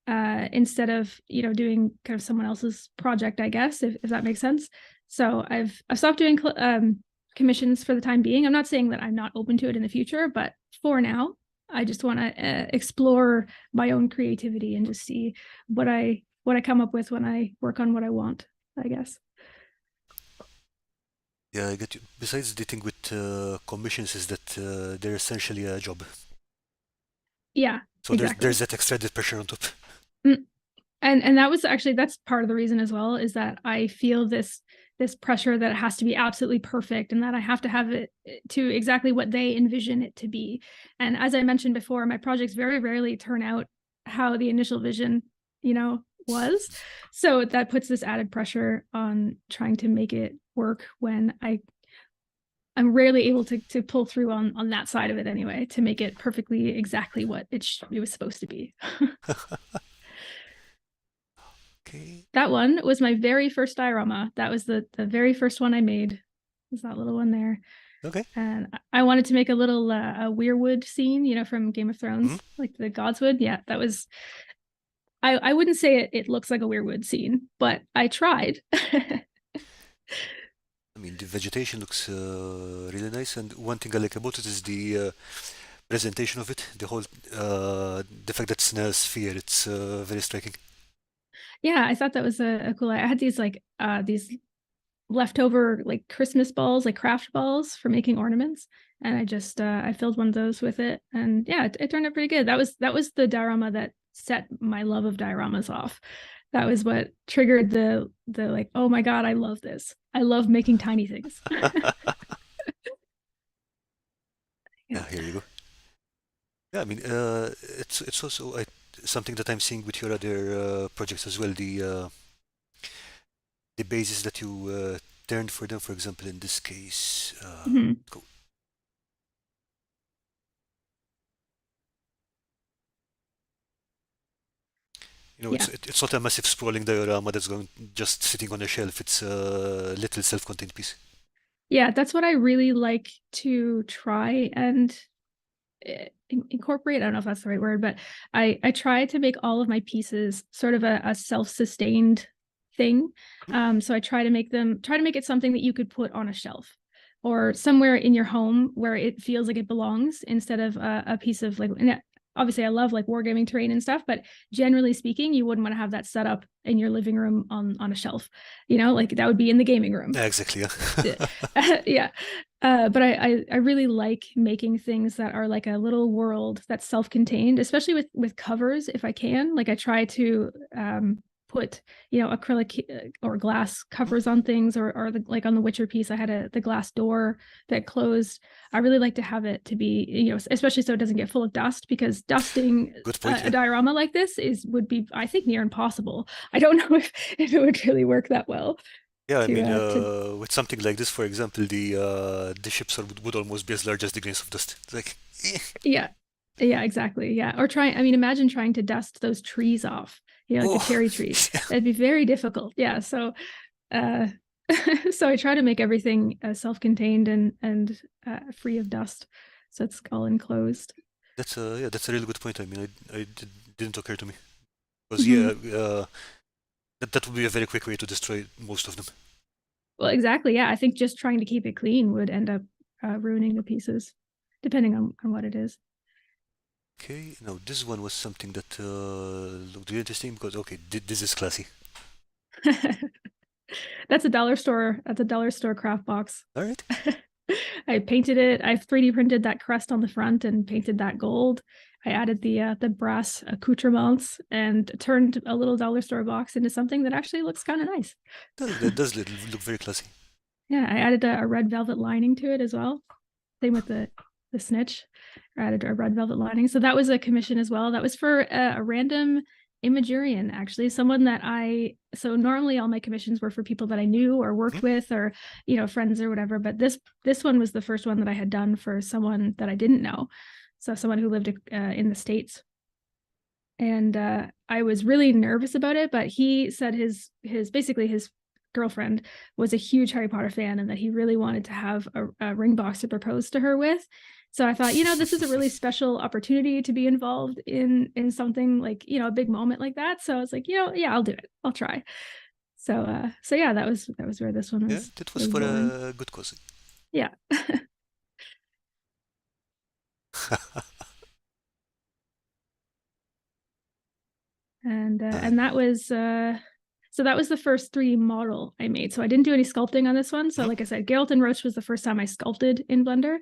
instead of doing kind of someone else's project, I guess, if that makes sense. So I've stopped doing commissions for the time being. I'm not saying that I'm not open to it in the future, but for now, I just want to explore my own creativity and just see what I come up with when I work on what I want, I guess. Yeah, I get you. Besides, the thing with commissions is that they're essentially a job. Yeah, So there's exactly. that extra pressure on top. Mm. And that's part of the reason as well, is that I feel this pressure that it has to be absolutely perfect, and that I have to have it to exactly what they envision it to be. And as I mentioned before, my projects very rarely turn out how the initial vision was. So that puts this added pressure on trying to make it work when I'm rarely able to pull through on that side of it anyway, to make it perfectly exactly what it was supposed to be. Okay. That one was my very first diorama. That was the very first one I made. Was that little one there. Okay. And I wanted to make a little a weirwood scene, from Game of Hmm. Thrones, like the godswood. Yeah, that was. I wouldn't say it looks like a weirwood scene, but I tried. I mean, the vegetation looks really nice, and one thing I like about it is the presentation of it. The fact that it's in a sphere, it's very striking. Yeah, I thought that was a cool. I had these leftover like Christmas balls, like craft balls for making ornaments, and I filled one of those with it, and yeah, it turned out pretty good. That was the diorama that set my love of dioramas off. That was what triggered the like, oh my god, I love this. I love making tiny things. Yeah. Yeah, here you go. Yeah, I mean, it's also something that I'm seeing with your other projects as well. The bases that you turned for them, for example, in this case, Mhm. go- Yeah. it's not a massive sprawling diorama that's going just sitting on a shelf. It's a little self-contained piece. Yeah, that's what I really like to try and incorporate. I don't know if that's the right word, but I try to make all of my pieces sort of a self-sustained thing. So I try to make it something that you could put on a shelf or somewhere in your home where it feels like it belongs instead of a piece of like, obviously I love like wargaming terrain and stuff, but generally speaking, you wouldn't want to have that set up in your living room on a shelf, like that would be in the gaming room. Yeah, exactly. Yeah. Yeah. But I really like making things that are like a little world that's self-contained, especially with covers if I can. Like I try to put acrylic or glass covers on things, or like on the Witcher piece I had the glass door that closed. I really like to have it to be, especially so it doesn't get full of dust, because dusting Good point. a Yeah. diorama like this would be, I think, near impossible. I don't know if it would really work that well Yeah, I mean, to with something like this, for example, the ships would almost be as large as the grains of dust. It's like, Yeah. Yeah, exactly. Yeah. Or I mean, imagine trying to dust those trees off, like the oh, cherry trees. That'd be very difficult. Yeah. So, uh, so I try to make everything self-contained and free of dust. So it's all enclosed. that's a really good point. I mean, didn't occur to me because Mhm. yeah, that would be a very quick way to destroy most of them. Well, exactly. Yeah. I think just trying to keep it clean would end up ruining the pieces, depending on what it is. Okay, now this one was something that looked really interesting because okay, this is classy. That's a dollar store craft box. All right. I painted it. I 3D printed that crest on the front and painted that gold. I added the brass accoutrements and turned a little dollar store box into something that actually looks kind of nice. That does look very classy. Yeah, I added a red velvet lining to it as well. Same with the snitch. I added a red velvet lining. So that was a commission as well. That was for a random Imagurian, actually, someone that so normally all my commissions were for people that I knew or Hmm? worked with, or friends or whatever, but this one was the first one that I had done for someone that I didn't know, so someone who lived in the States. And I was really nervous about it, but he said his basically his girlfriend was a huge Harry Potter fan, and that he really wanted to have a ring box to propose to her with. So I thought, this is a really special opportunity to be involved in something like, a big moment like that. So I was like, yeah, I'll do it. I'll try. So yeah, that was where this one Yeah, was that was was for born. a good cause. Yeah. And Uh, and that was so that was the first 3D model I made. So I didn't do any sculpting on this one. So mhm. like I said, Geralt and Roach was the first time I sculpted in Blender.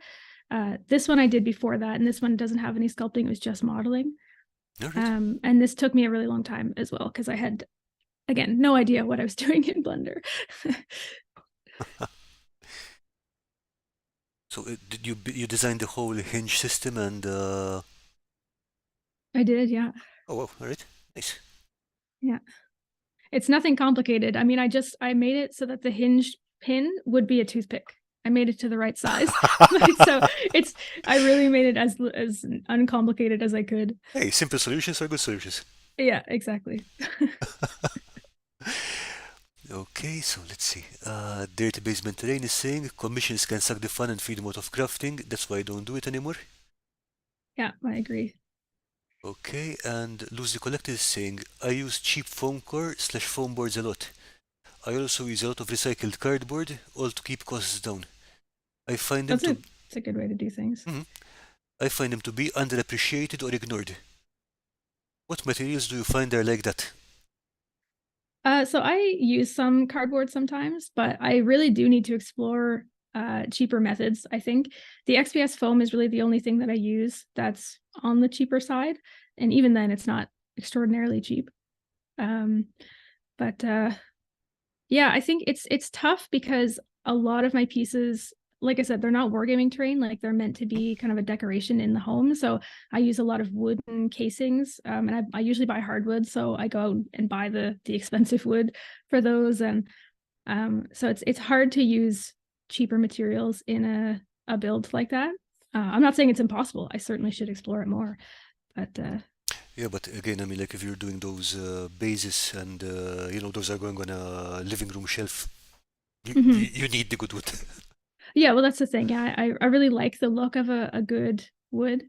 This one I did before that, and this one doesn't have any sculpting. It was just modeling. All right. And this took me a really long time as well, because I had, again, no idea what I was doing in Blender. So did you design the whole hinge system and I did, yeah. oh wow, all right, nice. Yeah. It's nothing complicated. I mean, I made it so that the hinge pin would be a toothpick. I made it to the right size. Like, so I really made it as uncomplicated as I could. Hey, simple solutions are good solutions. Yeah, exactly. Okay, so let's see. Dirty Basement Terrain is saying commissions can suck the fun and freedom out of crafting. That's why I don't do it anymore. Yeah, I agree. Okay, and Lose the Collector is saying I use cheap foam core slash foam boards a lot. I also use a lot of recycled cardboard, all to keep costs down. I find them to It's a good way to do things. Mhm. I find them to be underappreciated or ignored. What materials do you find are like that? So I use some cardboard sometimes, but I really do need to explore cheaper methods. I think the XPS foam is really the only thing that I use that's on the cheaper side, and even then, it's not extraordinarily cheap. Um, but yeah, I think it's tough because a lot of my pieces, like I said, they're not wargaming terrain. Like they're meant to be kind of a decoration in the home. So I use a lot of wooden casings, and I usually buy hardwood. So I go out and buy the expensive wood for those, and so it's hard to use cheaper materials in a build like that. I'm not saying it's impossible. I certainly should explore it more, but Yeah, but again, I mean, like if you're doing those bases and those are going on a living room shelf, you, you mhm. you need the good wood. Yeah, well, that's the thing. Yeah, I really like the look of a good wood.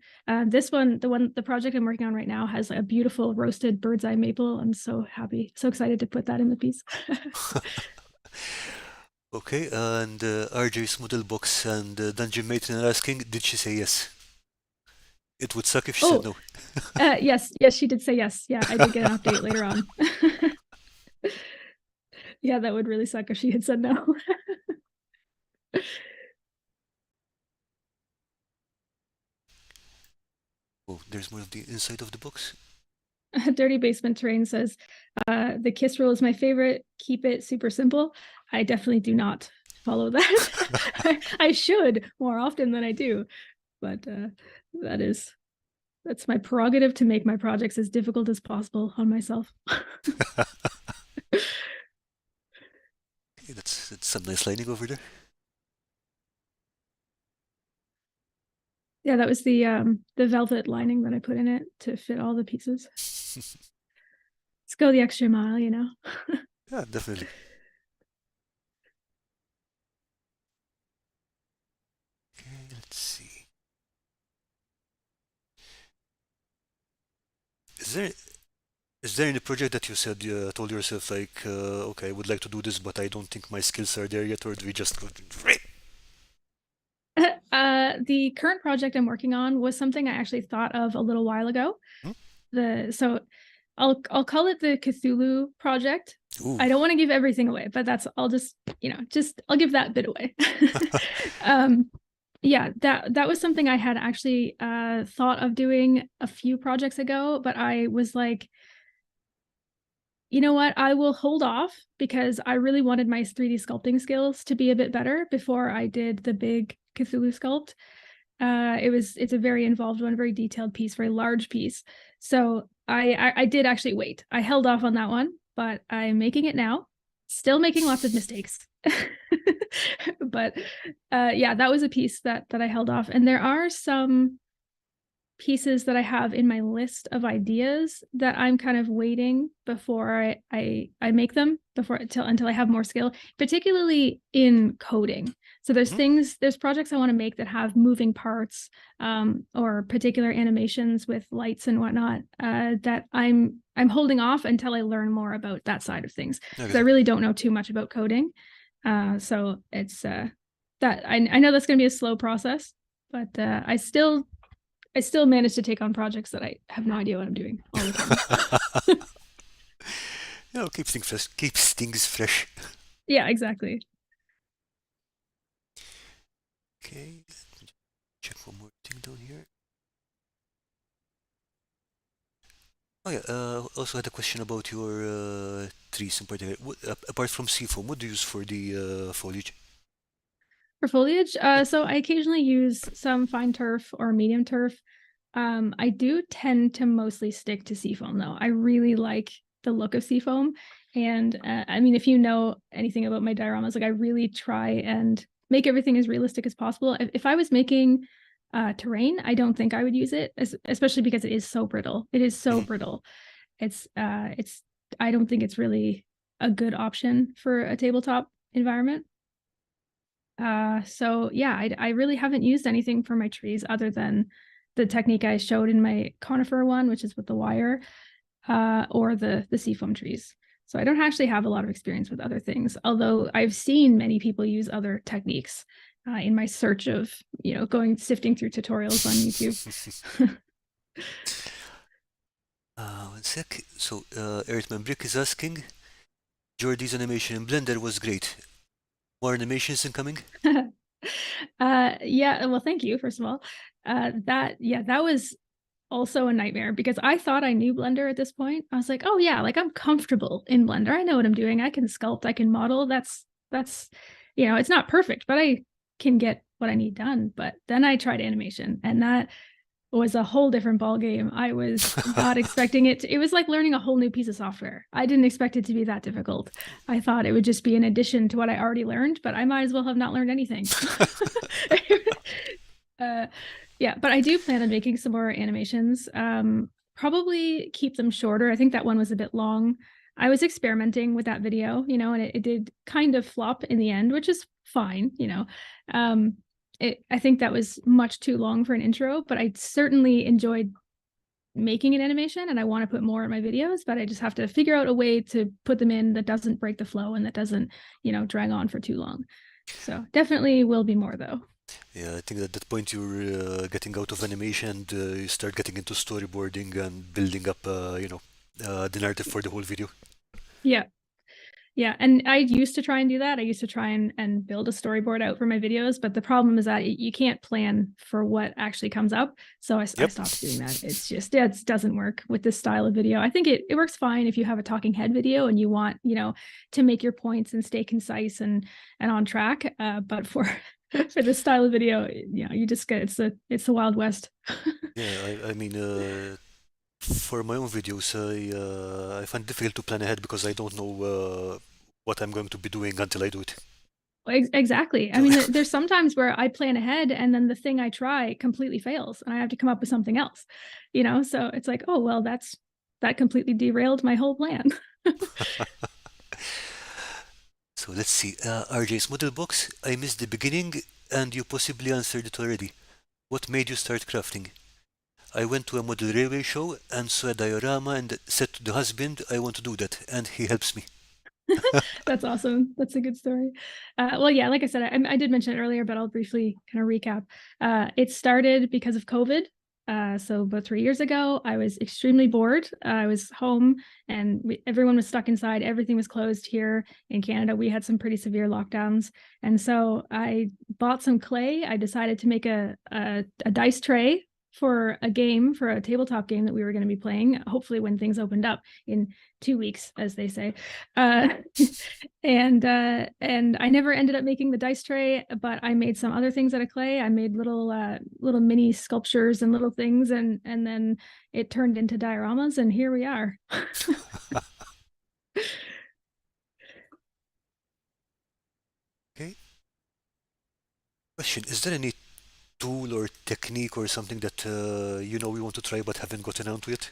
This one, the project I'm working on right now has a beautiful roasted bird's eye maple. I'm so happy, so excited to put that in the piece. Okay, and RJ's model box and Dungeon Matron are asking, did she say yes? It would suck if she said Oh, no. yes, she did say yes. Yeah, I did get an update later on. Yeah, that would really suck if she had said no. Oh, there's more of the inside of the box. Dirty Basement Terrain says, the kiss rule is my favorite. Keep it super simple. I definitely do not follow that. I should more often than I do, but that is that's my prerogative to make my projects as difficult as possible on myself. Okay, that's some nice lining over there. Yeah, that was the velvet lining that I put in it to fit all the pieces. Let's go the extra mile, you know. Yeah, definitely. Okay, let's see. Is there is there any project that you said told yourself like, okay, I would like to do this, but I don't think my skills are there yet, or do we just go? The current project I'm working on was something I actually thought of a little while ago. Hmm? So I'll call it the Cthulhu project. Ooh. I don't want to give everything away, but I'll just I'll give that bit away. Yeah, that was something I had actually thought of doing a few projects ago, but I was like, you know what? I will hold off because I really wanted my 3D sculpting skills to be a bit better before I did the big Cthulhu sculpt. It's a very involved one, very detailed piece, very large piece. So I did actually wait. I held off on that one, but I'm making it now. Still making lots of mistakes. But yeah, that was a piece that I held off. And there are some pieces that I have in my list of ideas that I'm kind of waiting before I make them until I have more skill, particularly in coding. So Mhm. there's projects I want to make that have moving parts, or particular animations with lights and whatnot, that I'm holding off until I learn more about that side of things, I because get I it. really don't know too much about coding. So it's that I know that's going to be a slow process, but I still manage to take on projects that I have no idea what I'm doing all the time. Keeps things fresh. Keeps things fresh. Yeah, exactly. Okay, let me check one more thing down here. Oh yeah, also had a question about your trees in particular. Apart from seafoam, what do you use for the foliage? For foliage, Yeah. so I occasionally use some fine turf or medium turf. I do tend to mostly stick to seafoam though. I really like the look of seafoam. And I mean, if you know anything about my dioramas, like I really try and make everything as realistic as possible. If I was making terrain, I don't think I would use it, especially because it is so brittle. It is so Mhm. brittle. It's I don't think it's really a good option for a tabletop environment. So yeah, I really haven't used anything for my trees other than the technique I showed in my conifer one, which is with the wire, or the seafoam trees. So I don't actually have a lot of experience with other things, although I've seen many people use other techniques in my search of, going sifting through tutorials on YouTube. One sec. So, Earthman Brick is asking, Geordie's animation in Blender was great. More animations incoming? Yeah, well, thank you, first of all. That was also a nightmare because I thought I knew Blender at this point. I was like, oh yeah, like I'm comfortable in Blender. I know what I'm doing. I can sculpt, I can model. That's it's not perfect, but I can get what I need done. But then I tried animation, and that was a whole different ball game. I was not expecting it. It was like learning a whole new piece of software. I didn't expect it to be that difficult. I thought it would just be an addition to what I already learned, but I might as well have not learned anything. Yeah, but I do plan on making some more animations. Probably keep them shorter. I think that one was a bit long. I was experimenting with that video, and it did kind of flop in the end, which is fine. I think that was much too long for an intro, but I certainly enjoyed making an animation, and I want to put more in my videos, but I just have to figure out a way to put them in that doesn't break the flow and that doesn't, drag on for too long. So definitely will be more though. Yeah, I think at that point you're getting out of animation and you start getting into storyboarding and building up, the narrative for the whole video. Yeah. Yeah, and I used to try and do that. I used to try and build a storyboard out for my videos, but the problem is that you can't plan for what actually comes up. So I stopped doing that. It's just, it doesn't work with this style of video. I think it works fine if you have a talking head video and you want, to make your points and stay concise and on track. But for this style of video, you just get, it's the Wild West. Yeah, I mean, for my own videos, I find it difficult to plan ahead because I don't know what I'm going to be doing until I do it. Exactly. I So, mean, there's sometimes where I plan ahead and then the thing I try completely fails and I have to come up with something else, so it's like, oh, well, that completely derailed my whole plan. so let's see. RJ's model box. I missed the beginning, and you possibly answered it already. What made you start crafting? I went to a model railway show and saw a diorama and said to the husband, I want to do that, and he helps me. That's awesome. That's a good story. Well, yeah, like I said, I did mention it earlier, but I'll briefly kind of recap. It started because of COVID. So about 3 years ago, I was extremely bored. I was home and everyone was stuck inside. Everything was closed here in Canada. We had some pretty severe lockdowns. And so I bought some clay. I decided to make a dice tray for a tabletop game that we were going to be playing, hopefully when things opened up in 2 weeks, as they say. And I never ended up making the dice tray, but I made some other things out of clay. I made little mini sculptures and little things, and then it turned into dioramas, and here we are. Okay. Question: is there any tool or technique or something that we want to try but haven't gotten onto yet?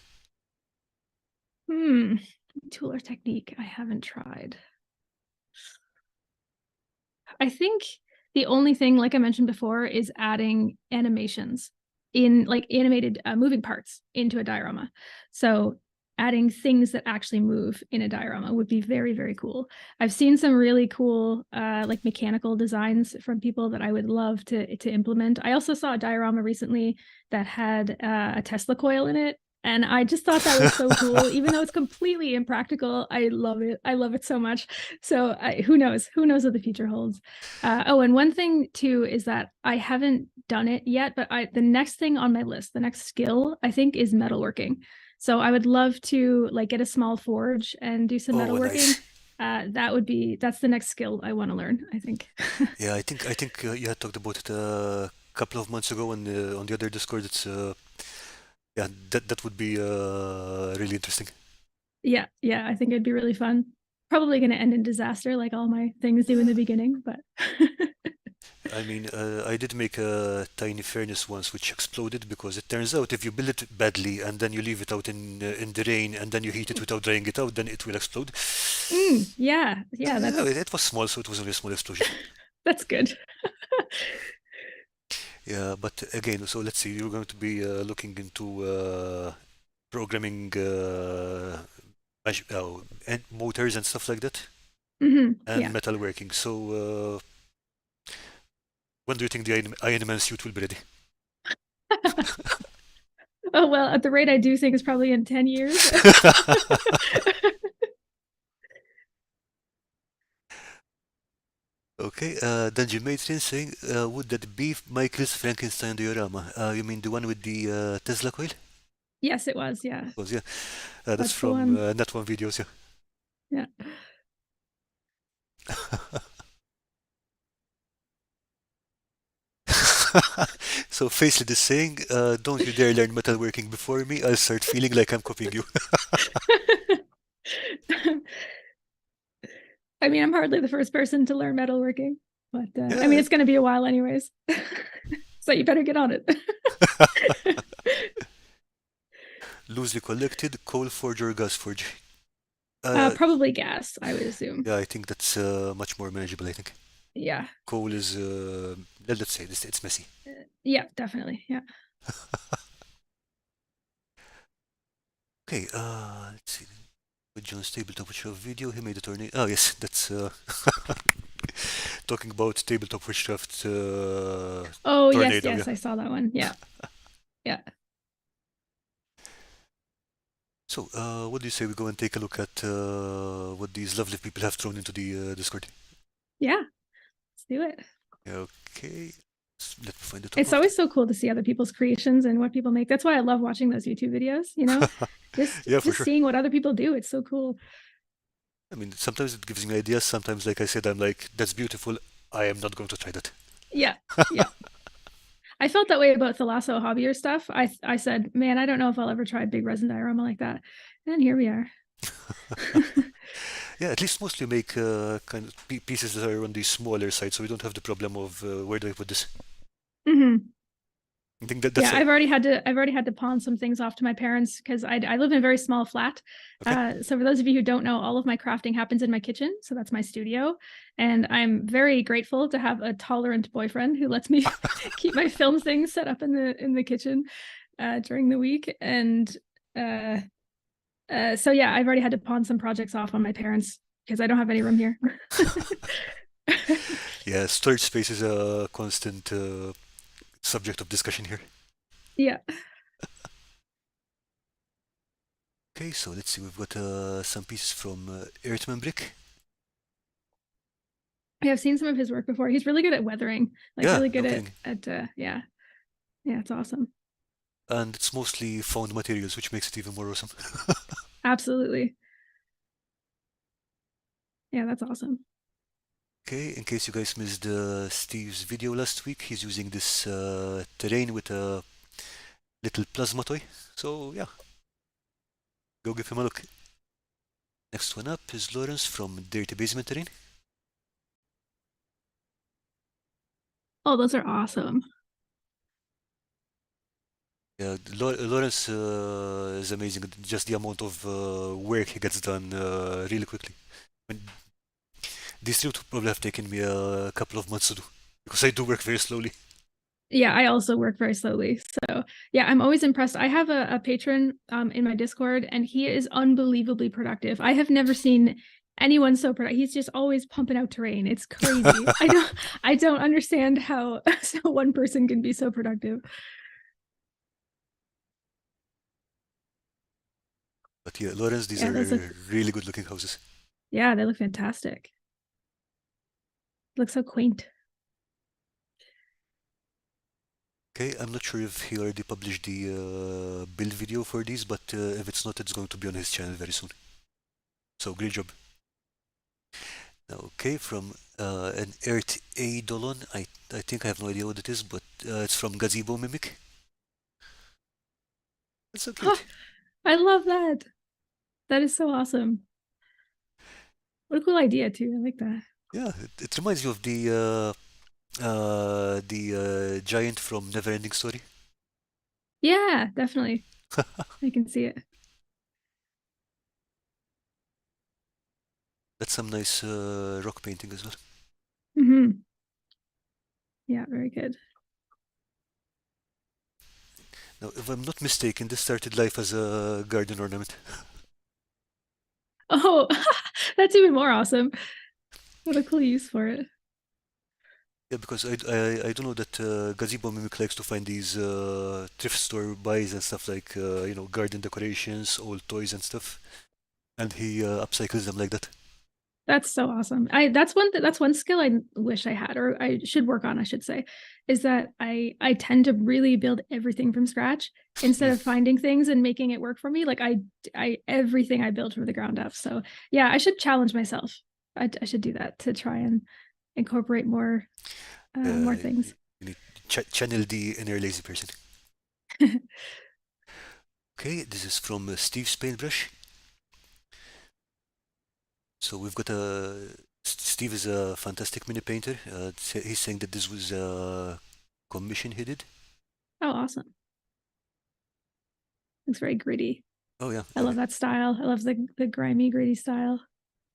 Tool or technique I haven't tried. I think the only thing, like I mentioned before, is adding animations in like animated moving parts into a diorama. So adding things that actually move in a diorama would be very, very cool. I've seen some really cool like mechanical designs from people that I would love to implement. I also saw a diorama recently that had a Tesla coil in it. And I just thought that was so cool, even though it's completely impractical. I love it. I love it so much. So who knows? Who knows what the future holds? And one thing too is that I haven't done it yet, but the next thing on my list, the next skill, I think, is metalworking. So I would love to like get a small forge and do some metalworking. Nice. That's the next skill I want to learn, I think. Yeah, I think you had talked about it a couple of months ago on the other Discord. It's yeah, that would be really interesting. Yeah, I think it'd be really fun. Probably going to end in disaster like all my things do in the beginning, but I mean, I did make a tiny furnace once which exploded because it turns out if you build it badly and then you leave it out in the rain and then you heat it without drying it out, then it will explode. Yeah, yeah, It was small, so it was only a small explosion. that's good. Yeah, but again, so let's see, you're going to be looking into programming and motors and stuff like that, and Yeah. metalworking. So when do you think the Iron Man suit will be ready? Oh well, at the rate I do things, probably in 10 years. Okay, Dungeon Matron saying, would that be Michael's Frankenstein diorama? You mean the one with the Tesla coil? Yes, it was. Yeah, Because yeah, that's that's the from one. Net One Videos. Yeah. Yeah. So Faceless is saying, don't you dare learn metalworking before me. I'll start feeling like I'm copying you. I mean, I'm hardly the first person to learn metalworking, but I mean, Yeah. it's going to be a while anyways. So you better get on it. Loosely collected coal forge or gas forge. Uh, Probably gas, I would assume. yeah, I think that's much more manageable. I think Yeah. coal is, let's say, it's messy. Yeah, definitely. Yeah. Okay, let's see. With John's tabletop workshop video, he made a tornado. Oh yes, that's talking about tabletop witchcraft Oh, yes, tornado. Yeah. yes, I saw that one. Yeah. Yeah. So, what do you say we go and take a look at what these lovely people have thrown into the Discord? Yeah. Let's do it. Okay, let me find the top It's of always so cool to see other people's creations and what people make. That's why I love watching those YouTube videos, you know? Just Yeah, for just sure. seeing what other people do. It's so cool. I mean, sometimes it gives me ideas. Sometimes, like I said, I'm like, that's beautiful. I am not going to try that. Yeah. Yeah. I felt that way about the lasso hobbier stuff. I said, man, I don't know if I'll ever try a big resin diorama like that. And here we are. Yeah, at least mostly make kind of pieces that are on the smaller side, so we don't have the problem of where do I put this. Mm-hmm. I think that Yeah, that's a, I've already had to pawn some things off to my parents because I live in a very small flat. okay. So for those of you who don't know, all of my crafting happens in my kitchen. So that's my studio. And I'm very grateful to have a tolerant boyfriend who lets me keep my film things set up in the kitchen during the week. And so yeah, I've already had to pawn some projects off on my parents because I don't have any room here. Yeah, storage space is a constant subject of discussion here. Yeah. Okay, so let's see. We've got some pieces from Earthman Brick. I have seen some of his work before. He's really good at weathering, like Yeah, really no good kidding. at yeah. Yeah, it's awesome. And it's mostly found materials, which makes it even more awesome. Absolutely. Yeah, that's awesome. Okay, in case you guys missed Steve's video last week, he's using this terrain with a little plasma toy. So yeah, go give him a look. Next one up is Lawrence from Dirty Basement Terrain. Oh, those are awesome. Yeah, Lawrence is amazing. Just the amount of work he gets done really quickly. I mean, these three would probably have taken me a couple of months to do because I do work very slowly. Yeah, I also work very slowly. So yeah, I'm always impressed. I have a patron in my Discord and he is unbelievably productive. I have never seen anyone so productive. He's just always pumping out terrain. It's crazy. I don't understand how so one person can be so productive. But yeah, Lawrence, these Yeah, those look are really good looking houses. yeah, they look fantastic. Look so quaint. Okay, I'm not sure if he already published the build video for these, but if it's not, it's going to be on his channel very soon. So great job. Okay, from an Earth A Dolon. I think I have no idea what it is, but it's from Gazebo Mimic. That's so cute. I love that. That is so awesome. What a cool idea too. I like that. Yeah, it reminds you of the The giant from Neverending Story. Yeah, definitely. I can see it. That's some nice rock painting as well. Hmm. Yeah, very good. Now, if I'm not mistaken, this started life as a garden ornament. Oh, that's even more awesome. What a cool use for it. Yeah, because I do know that Gazebo Mimic likes to find these thrift store buys and stuff like garden decorations, old toys and stuff, and he upcycles them like that. That's so awesome. That's one skill I wish I had, or I should work on, I should say, is that I tend to really build everything from scratch instead Mm. of finding things and making it work for me. Like I everything I build from the ground up. So yeah, I should challenge myself. I should do that to try and incorporate more You things. need to channel the inner lazy person. Okay, this is from Steve's Paintbrush. So we've got Steve is a fantastic mini painter. He's saying that this was a commission he did. Oh, awesome. It's very gritty. Oh yeah, I love that style. I love the grimy, gritty style.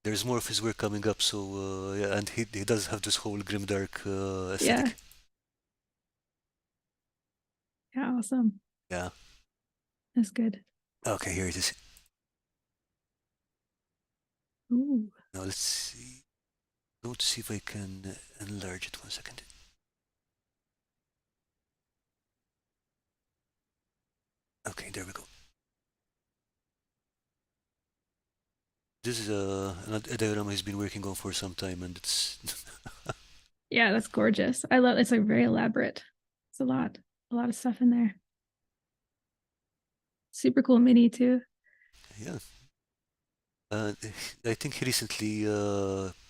there's more of his work coming up. So yeah, and he does have this whole grimdark Yeah. aesthetic. Yeah, awesome. Yeah. That's good. Okay, here it is. Ooh. Now let's see. Go to see if I can enlarge it 1 second. Okay, there we go. This is a diorama he's been working on for some time, and it's Yeah, that's gorgeous. I love it's like very elaborate. It's a lot of stuff in there. Super cool mini too. yeah. Uh, I think he recently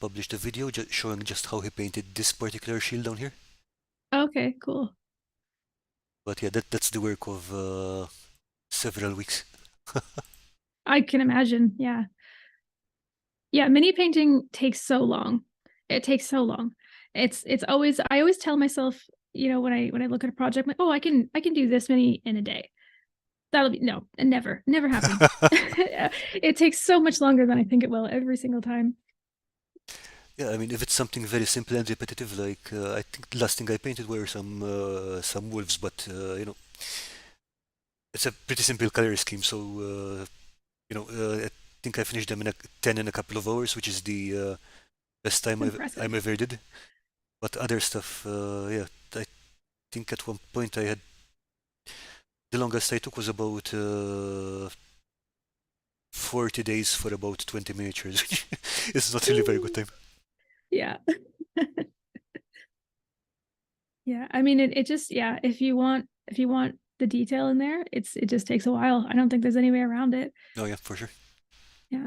published a video showing just how he painted this particular shield down here. Okay, cool. But yeah, that's the work of several weeks. I can imagine. Yeah. Yeah, mini painting takes so long. It takes so long. It's always I always tell myself, when I look at a project, I'm like, oh, I can do this many in a day. That'll be no, it never happens. It takes so much longer than I think it will every single time. Yeah, I mean, if it's something very simple and repetitive, like I think the last thing I painted were some wolves, but it's a pretty simple color scheme. So I think I finished them in 10 in a couple of hours, which is the best time I'm Impressive. ever did. But other stuff, yeah, I think at one point I had the longest I took was about 40 days for about 20 miniatures, which is not really very good time. Yeah. Yeah. I mean it just yeah, if you want the detail in there, it just takes a while. I don't think there's any way around it. Oh yeah, for sure. Yeah.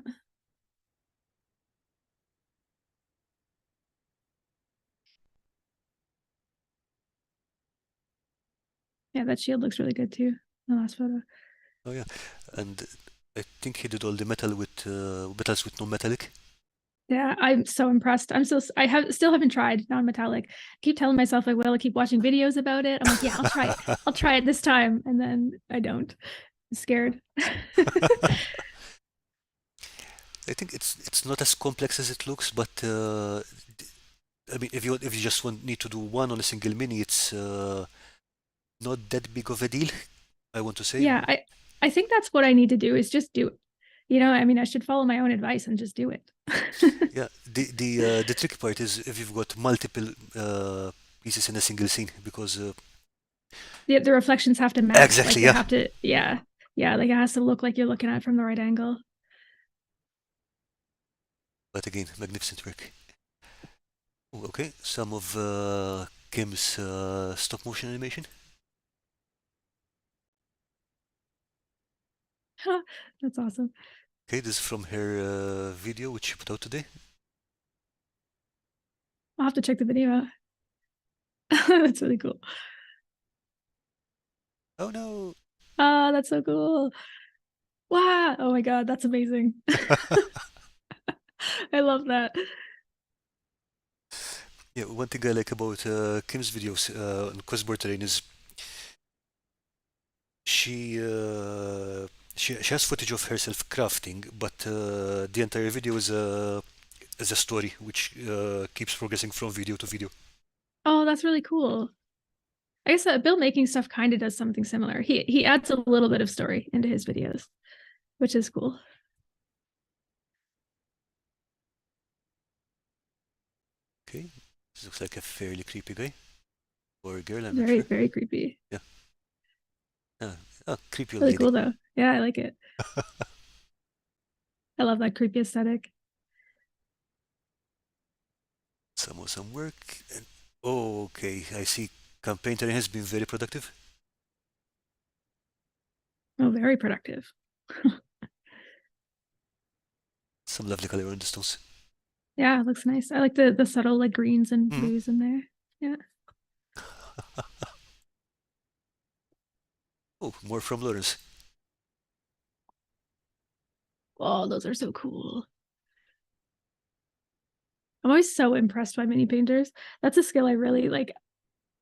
Yeah, that shield looks really good too. The last photo. Oh yeah, and I think he did all the metals with no metallic. Yeah, I'm so impressed. I have still haven't tried non-metallic. I keep telling myself I will. I keep watching videos about it. I'm like, yeah, I'll try it. I'll try it this time. And then I don't. I'm scared. I think it's not as complex as it looks, but I mean, if you just need to do one on a single mini, it's not that big of a deal. I want to say. Yeah, I think that's what I need to do is just do it. I mean, I should follow my own advice and just do it. Yeah, the tricky part is if you've got multiple pieces in a single scene, because The reflections have to match. Like exactly, they yeah. have to, yeah. Yeah, like it has to look like you're looking at it from the right angle. But again, magnificent work. Ooh, okay, some of Kim's stop motion animation. That's awesome. Okay, this is from her video which she put out today. I'll have to check the video out. That's really cool. Oh no! Oh, that's so cool. Wow. Oh my God, that's amazing. I love that. Yeah, one thing I like about Kim's videos on Questboard Terrain is she she has footage of herself crafting, but the entire video is a story which keeps progressing from video to video. Oh, that's really cool. I guess Bill making stuff kind of does something similar. He adds a little bit of story into his videos, which is cool. Okay, this looks like a fairly creepy guy or girl. I'm not Very, sure. very creepy. Yeah, uh, oh, creepy old Really lady. cool though. Yeah, I like it. I love that creepy aesthetic. Some awesome work. And, oh, okay, I see. Campaign Terrain has been very productive. Oh, very productive. Some lovely color on the stones. Yeah, it looks nice. I like the subtle like greens and Mhm. blues in there. Yeah. Oh, more from Lawrence. Oh, those are so cool. I'm always so impressed by mini painters. That's a skill I really like.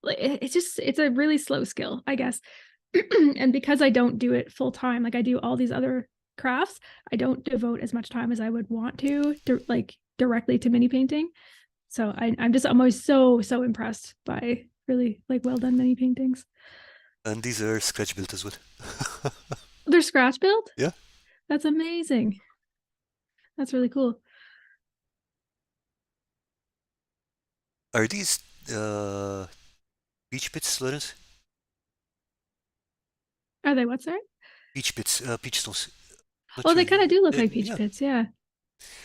It's a really slow skill, I guess. And because I don't do it full time, like I do all these other crafts, I don't devote as much time as I would want to, like directly to mini painting. So I'm always so impressed by really like well done mini paintings. And these are scratch built as well. They're scratch built. Yeah. That's amazing. That's really cool. Are these peach pits, Lawrence? Are they what, sorry? Peach pits, peach stones. Not Oh, sure. they kind of do look like peach Yeah, pits. Yeah.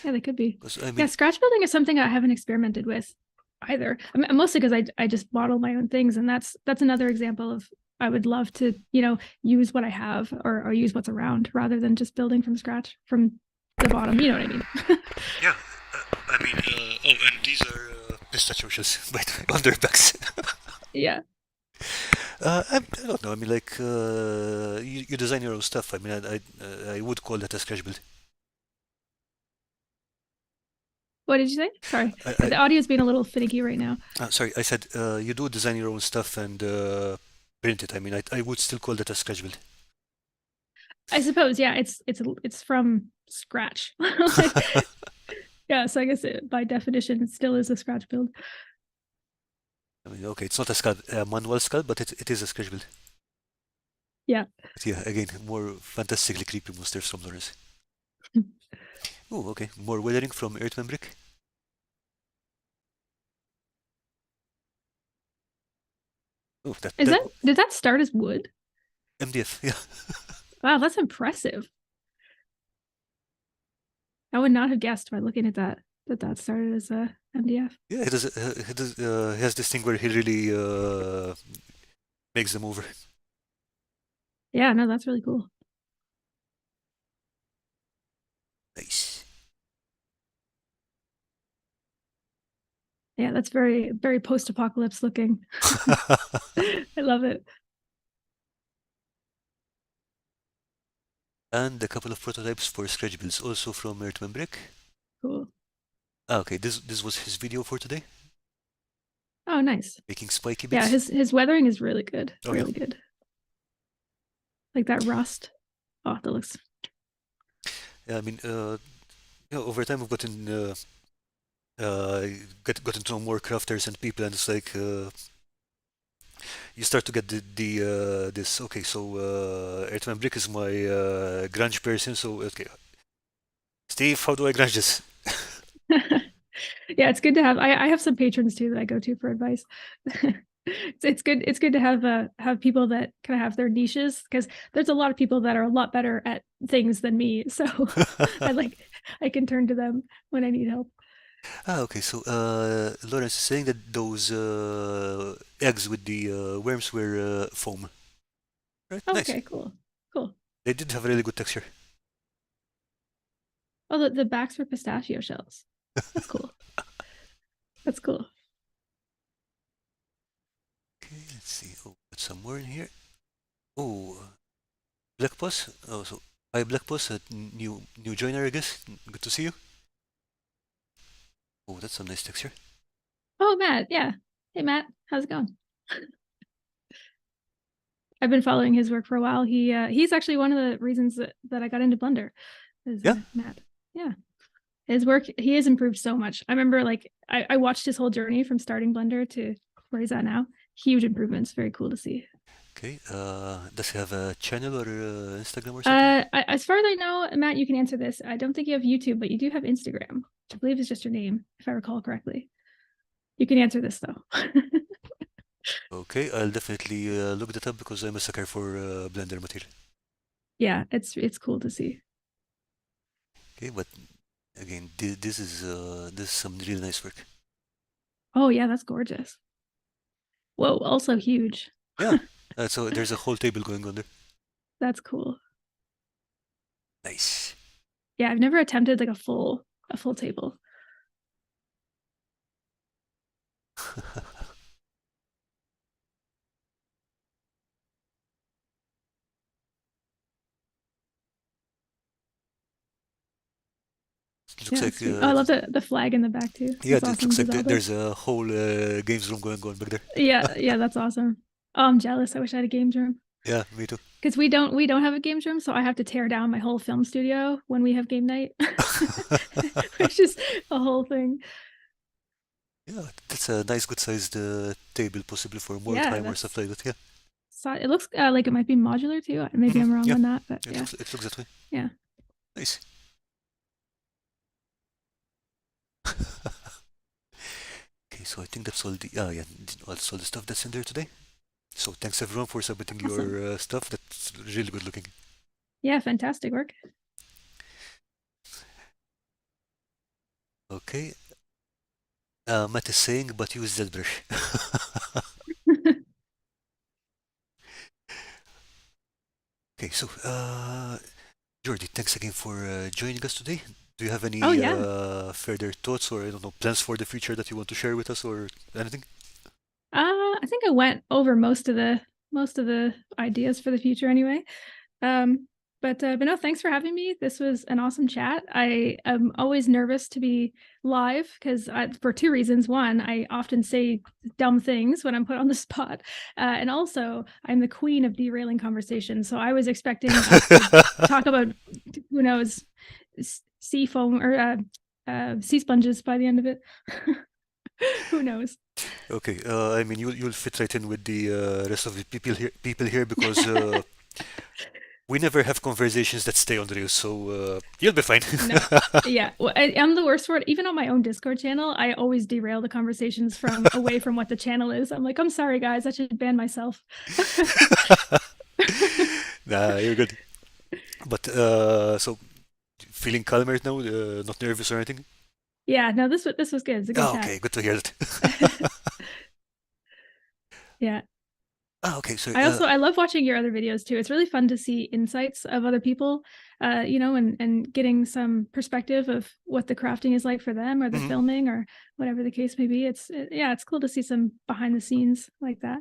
Yeah, they could be. because I Yeah, mean, scratch building is something I haven't experimented with either. I mean, mostly because I just model my own things, and that's another example of I would love to use what I have or use what's around rather than just building from scratch from the bottom. You know what I mean? yeah. I mean, oh, and these are pistachio shells, by the way, on their backs. Yeah. I don't know. I mean, like, you design your own stuff. I mean, I would call that a scratch build. What did you say? Sorry, I, the audio's being a little finicky right now. sorry, I said you do design your own stuff and print it. I mean, I would still call that a scratch build. I suppose, yeah, it's from scratch. Like, yeah, so I guess by definition it still is a scratch build. I mean, okay, it's not a manual skull, but it is a scratch build. Yeah. But yeah, again, more fantastically creepy monsters from Lawrence. Oh, okay, more weathering from Earthman Brick. Oh, that Did that start as wood? MDF, yeah. Wow, that's impressive. I would not have guessed by looking at that started as a MDF. Yeah, he has this thing where he really makes them over. Yeah, no, that's really cool. Nice. Yeah, that's very, very post-apocalypse looking. I love it. And a couple of prototypes for scratch builds, also from Earthman Brick. Cool. Ah, okay, this was his video for today, Oh, nice. making spiky Yeah, bits. his weathering is really good. Oh yeah, Really good. Like that rust. Oh, that looks. yeah. I mean, over time we've uh, gotten to know more crafters and people, and it's like you start to get the this. Okay, so Earthman Brick is my grunge person. So okay, Steve, how do I grunge this? Yeah, it's good to have. I have some patrons too that I go to for advice. It's good to have people that kind of have their niches because there's a lot of people that are a lot better at things than me. So I can turn to them when I need help. Ah, okay. So Lawrence is saying that those eggs with the worms were foam. Right, nice. Okay, cool. Cool. They did have a really good texture. Oh, the backs were pistachio shells. That's cool. That's cool. Okay, let's see. Oh, put some more in here. Oh, Black Boss. Oh, so hi Black Boss, a new joiner, I guess. Good to see you. Oh, that's a nice texture. Oh, Matt. Yeah. Hey, Matt. How's it going? I've been following his work for a while. He's actually one of the reasons that I got into Blender is Yeah. Matt. Yeah. His work, he has improved so much. I remember like I watched his whole journey from starting Blender to where he's at now. Huge improvements. Very cool to see. Okay. Does he have a channel or Instagram or something? As far as I know, Matt, you can answer this. I don't think you have YouTube, but you do have Instagram, which I believe is just your name, if I recall correctly. You can answer this though. Okay, I'll definitely look that up because I'm a sucker for Blender material. Yeah, it's cool to see. Okay, but again, this is some really nice work. Oh yeah, that's gorgeous. Whoa, also huge. Yeah. So there's a whole table going on there. That's cool. Nice. Yeah, I've never attempted like a full table. It looks Yeah, like sweet. Oh, I love the flag in the back too. yeah, That's it awesome. looks The like Zelda. there's a whole games room going on back there. Yeah, that's awesome. Oh, I'm jealous. I wish I had a games room. Yeah, me too. Because we don't have a games room, so I have to tear down my whole film studio when we have game night. Which is a whole thing. Yeah, that's a nice, good-sized table, possibly for more Yeah, time or stuff like that. Yeah. so it looks like it might be modular too. Maybe I'm wrong Yeah, on that, but it yeah, looks that way. yeah, Nice. Okay, so I think that's all the yeah, that's all the stuff that's in there today. So thanks everyone for submitting awesome. your stuff. That's really good looking. Yeah, fantastic work. Okay. Matt is saying, but use that brush. Okay, so Geordie, thanks again for joining us today. Do you have Oh any yeah. further thoughts or I don't know plans for the future that you want to share with us or anything? I think I went over most of the ideas for the future anyway. Um, but no, thanks for having me. This was an awesome chat. I am always nervous to be live because for two reasons. One, I often say dumb things when I'm put on the spot, and also I'm the queen of derailing conversations. So I was expecting us to talk about who knows sea foam or sea sponges by the end of it. Who knows? Okay, I mean you'll fit right in with the rest of the people here because we never have conversations that stay on the reels, so you'll be fine. No. Yeah, well, I'm the worst for it. Even on my own Discord channel, I always derail the conversations from away from what the channel is. I'm like, I'm sorry, guys, I should ban myself. Nah, you're good. But so feeling calmer now, not nervous or anything? Yeah, no, this was good. It's a good Ah, chat. okay, good to hear that. Yeah. Ah, okay, so I love watching your other videos too. It's really fun to see insights of other people, and getting some perspective of what the crafting is like for them or the mhm. filming or whatever the case may be. Yeah, it's cool to see some behind the scenes like that.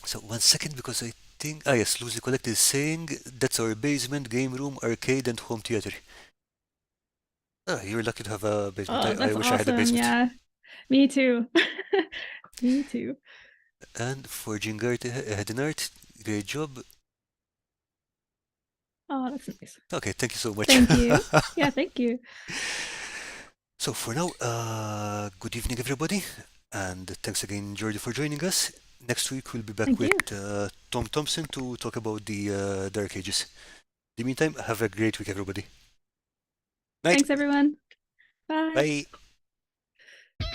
So 1 second, because I think yes, Loosely Collect is saying that's our basement, game room, arcade, and home theater. Ah, you're lucky to have a basement. Oh, I that's wish I had a awesome. basement. Yeah, me too. Me too. And forging art, head in art, great job. Oh, that's nice. Okay, thank you so much. Thank you. Yeah, thank you. So for now, good evening, everybody, and thanks again, Geordie, for joining us. Next week we'll be back Thank with you. Tom Thompson to talk about the Dark Ages. In the meantime, have a great week, everybody. Night. Thanks, everyone. Bye. Bye.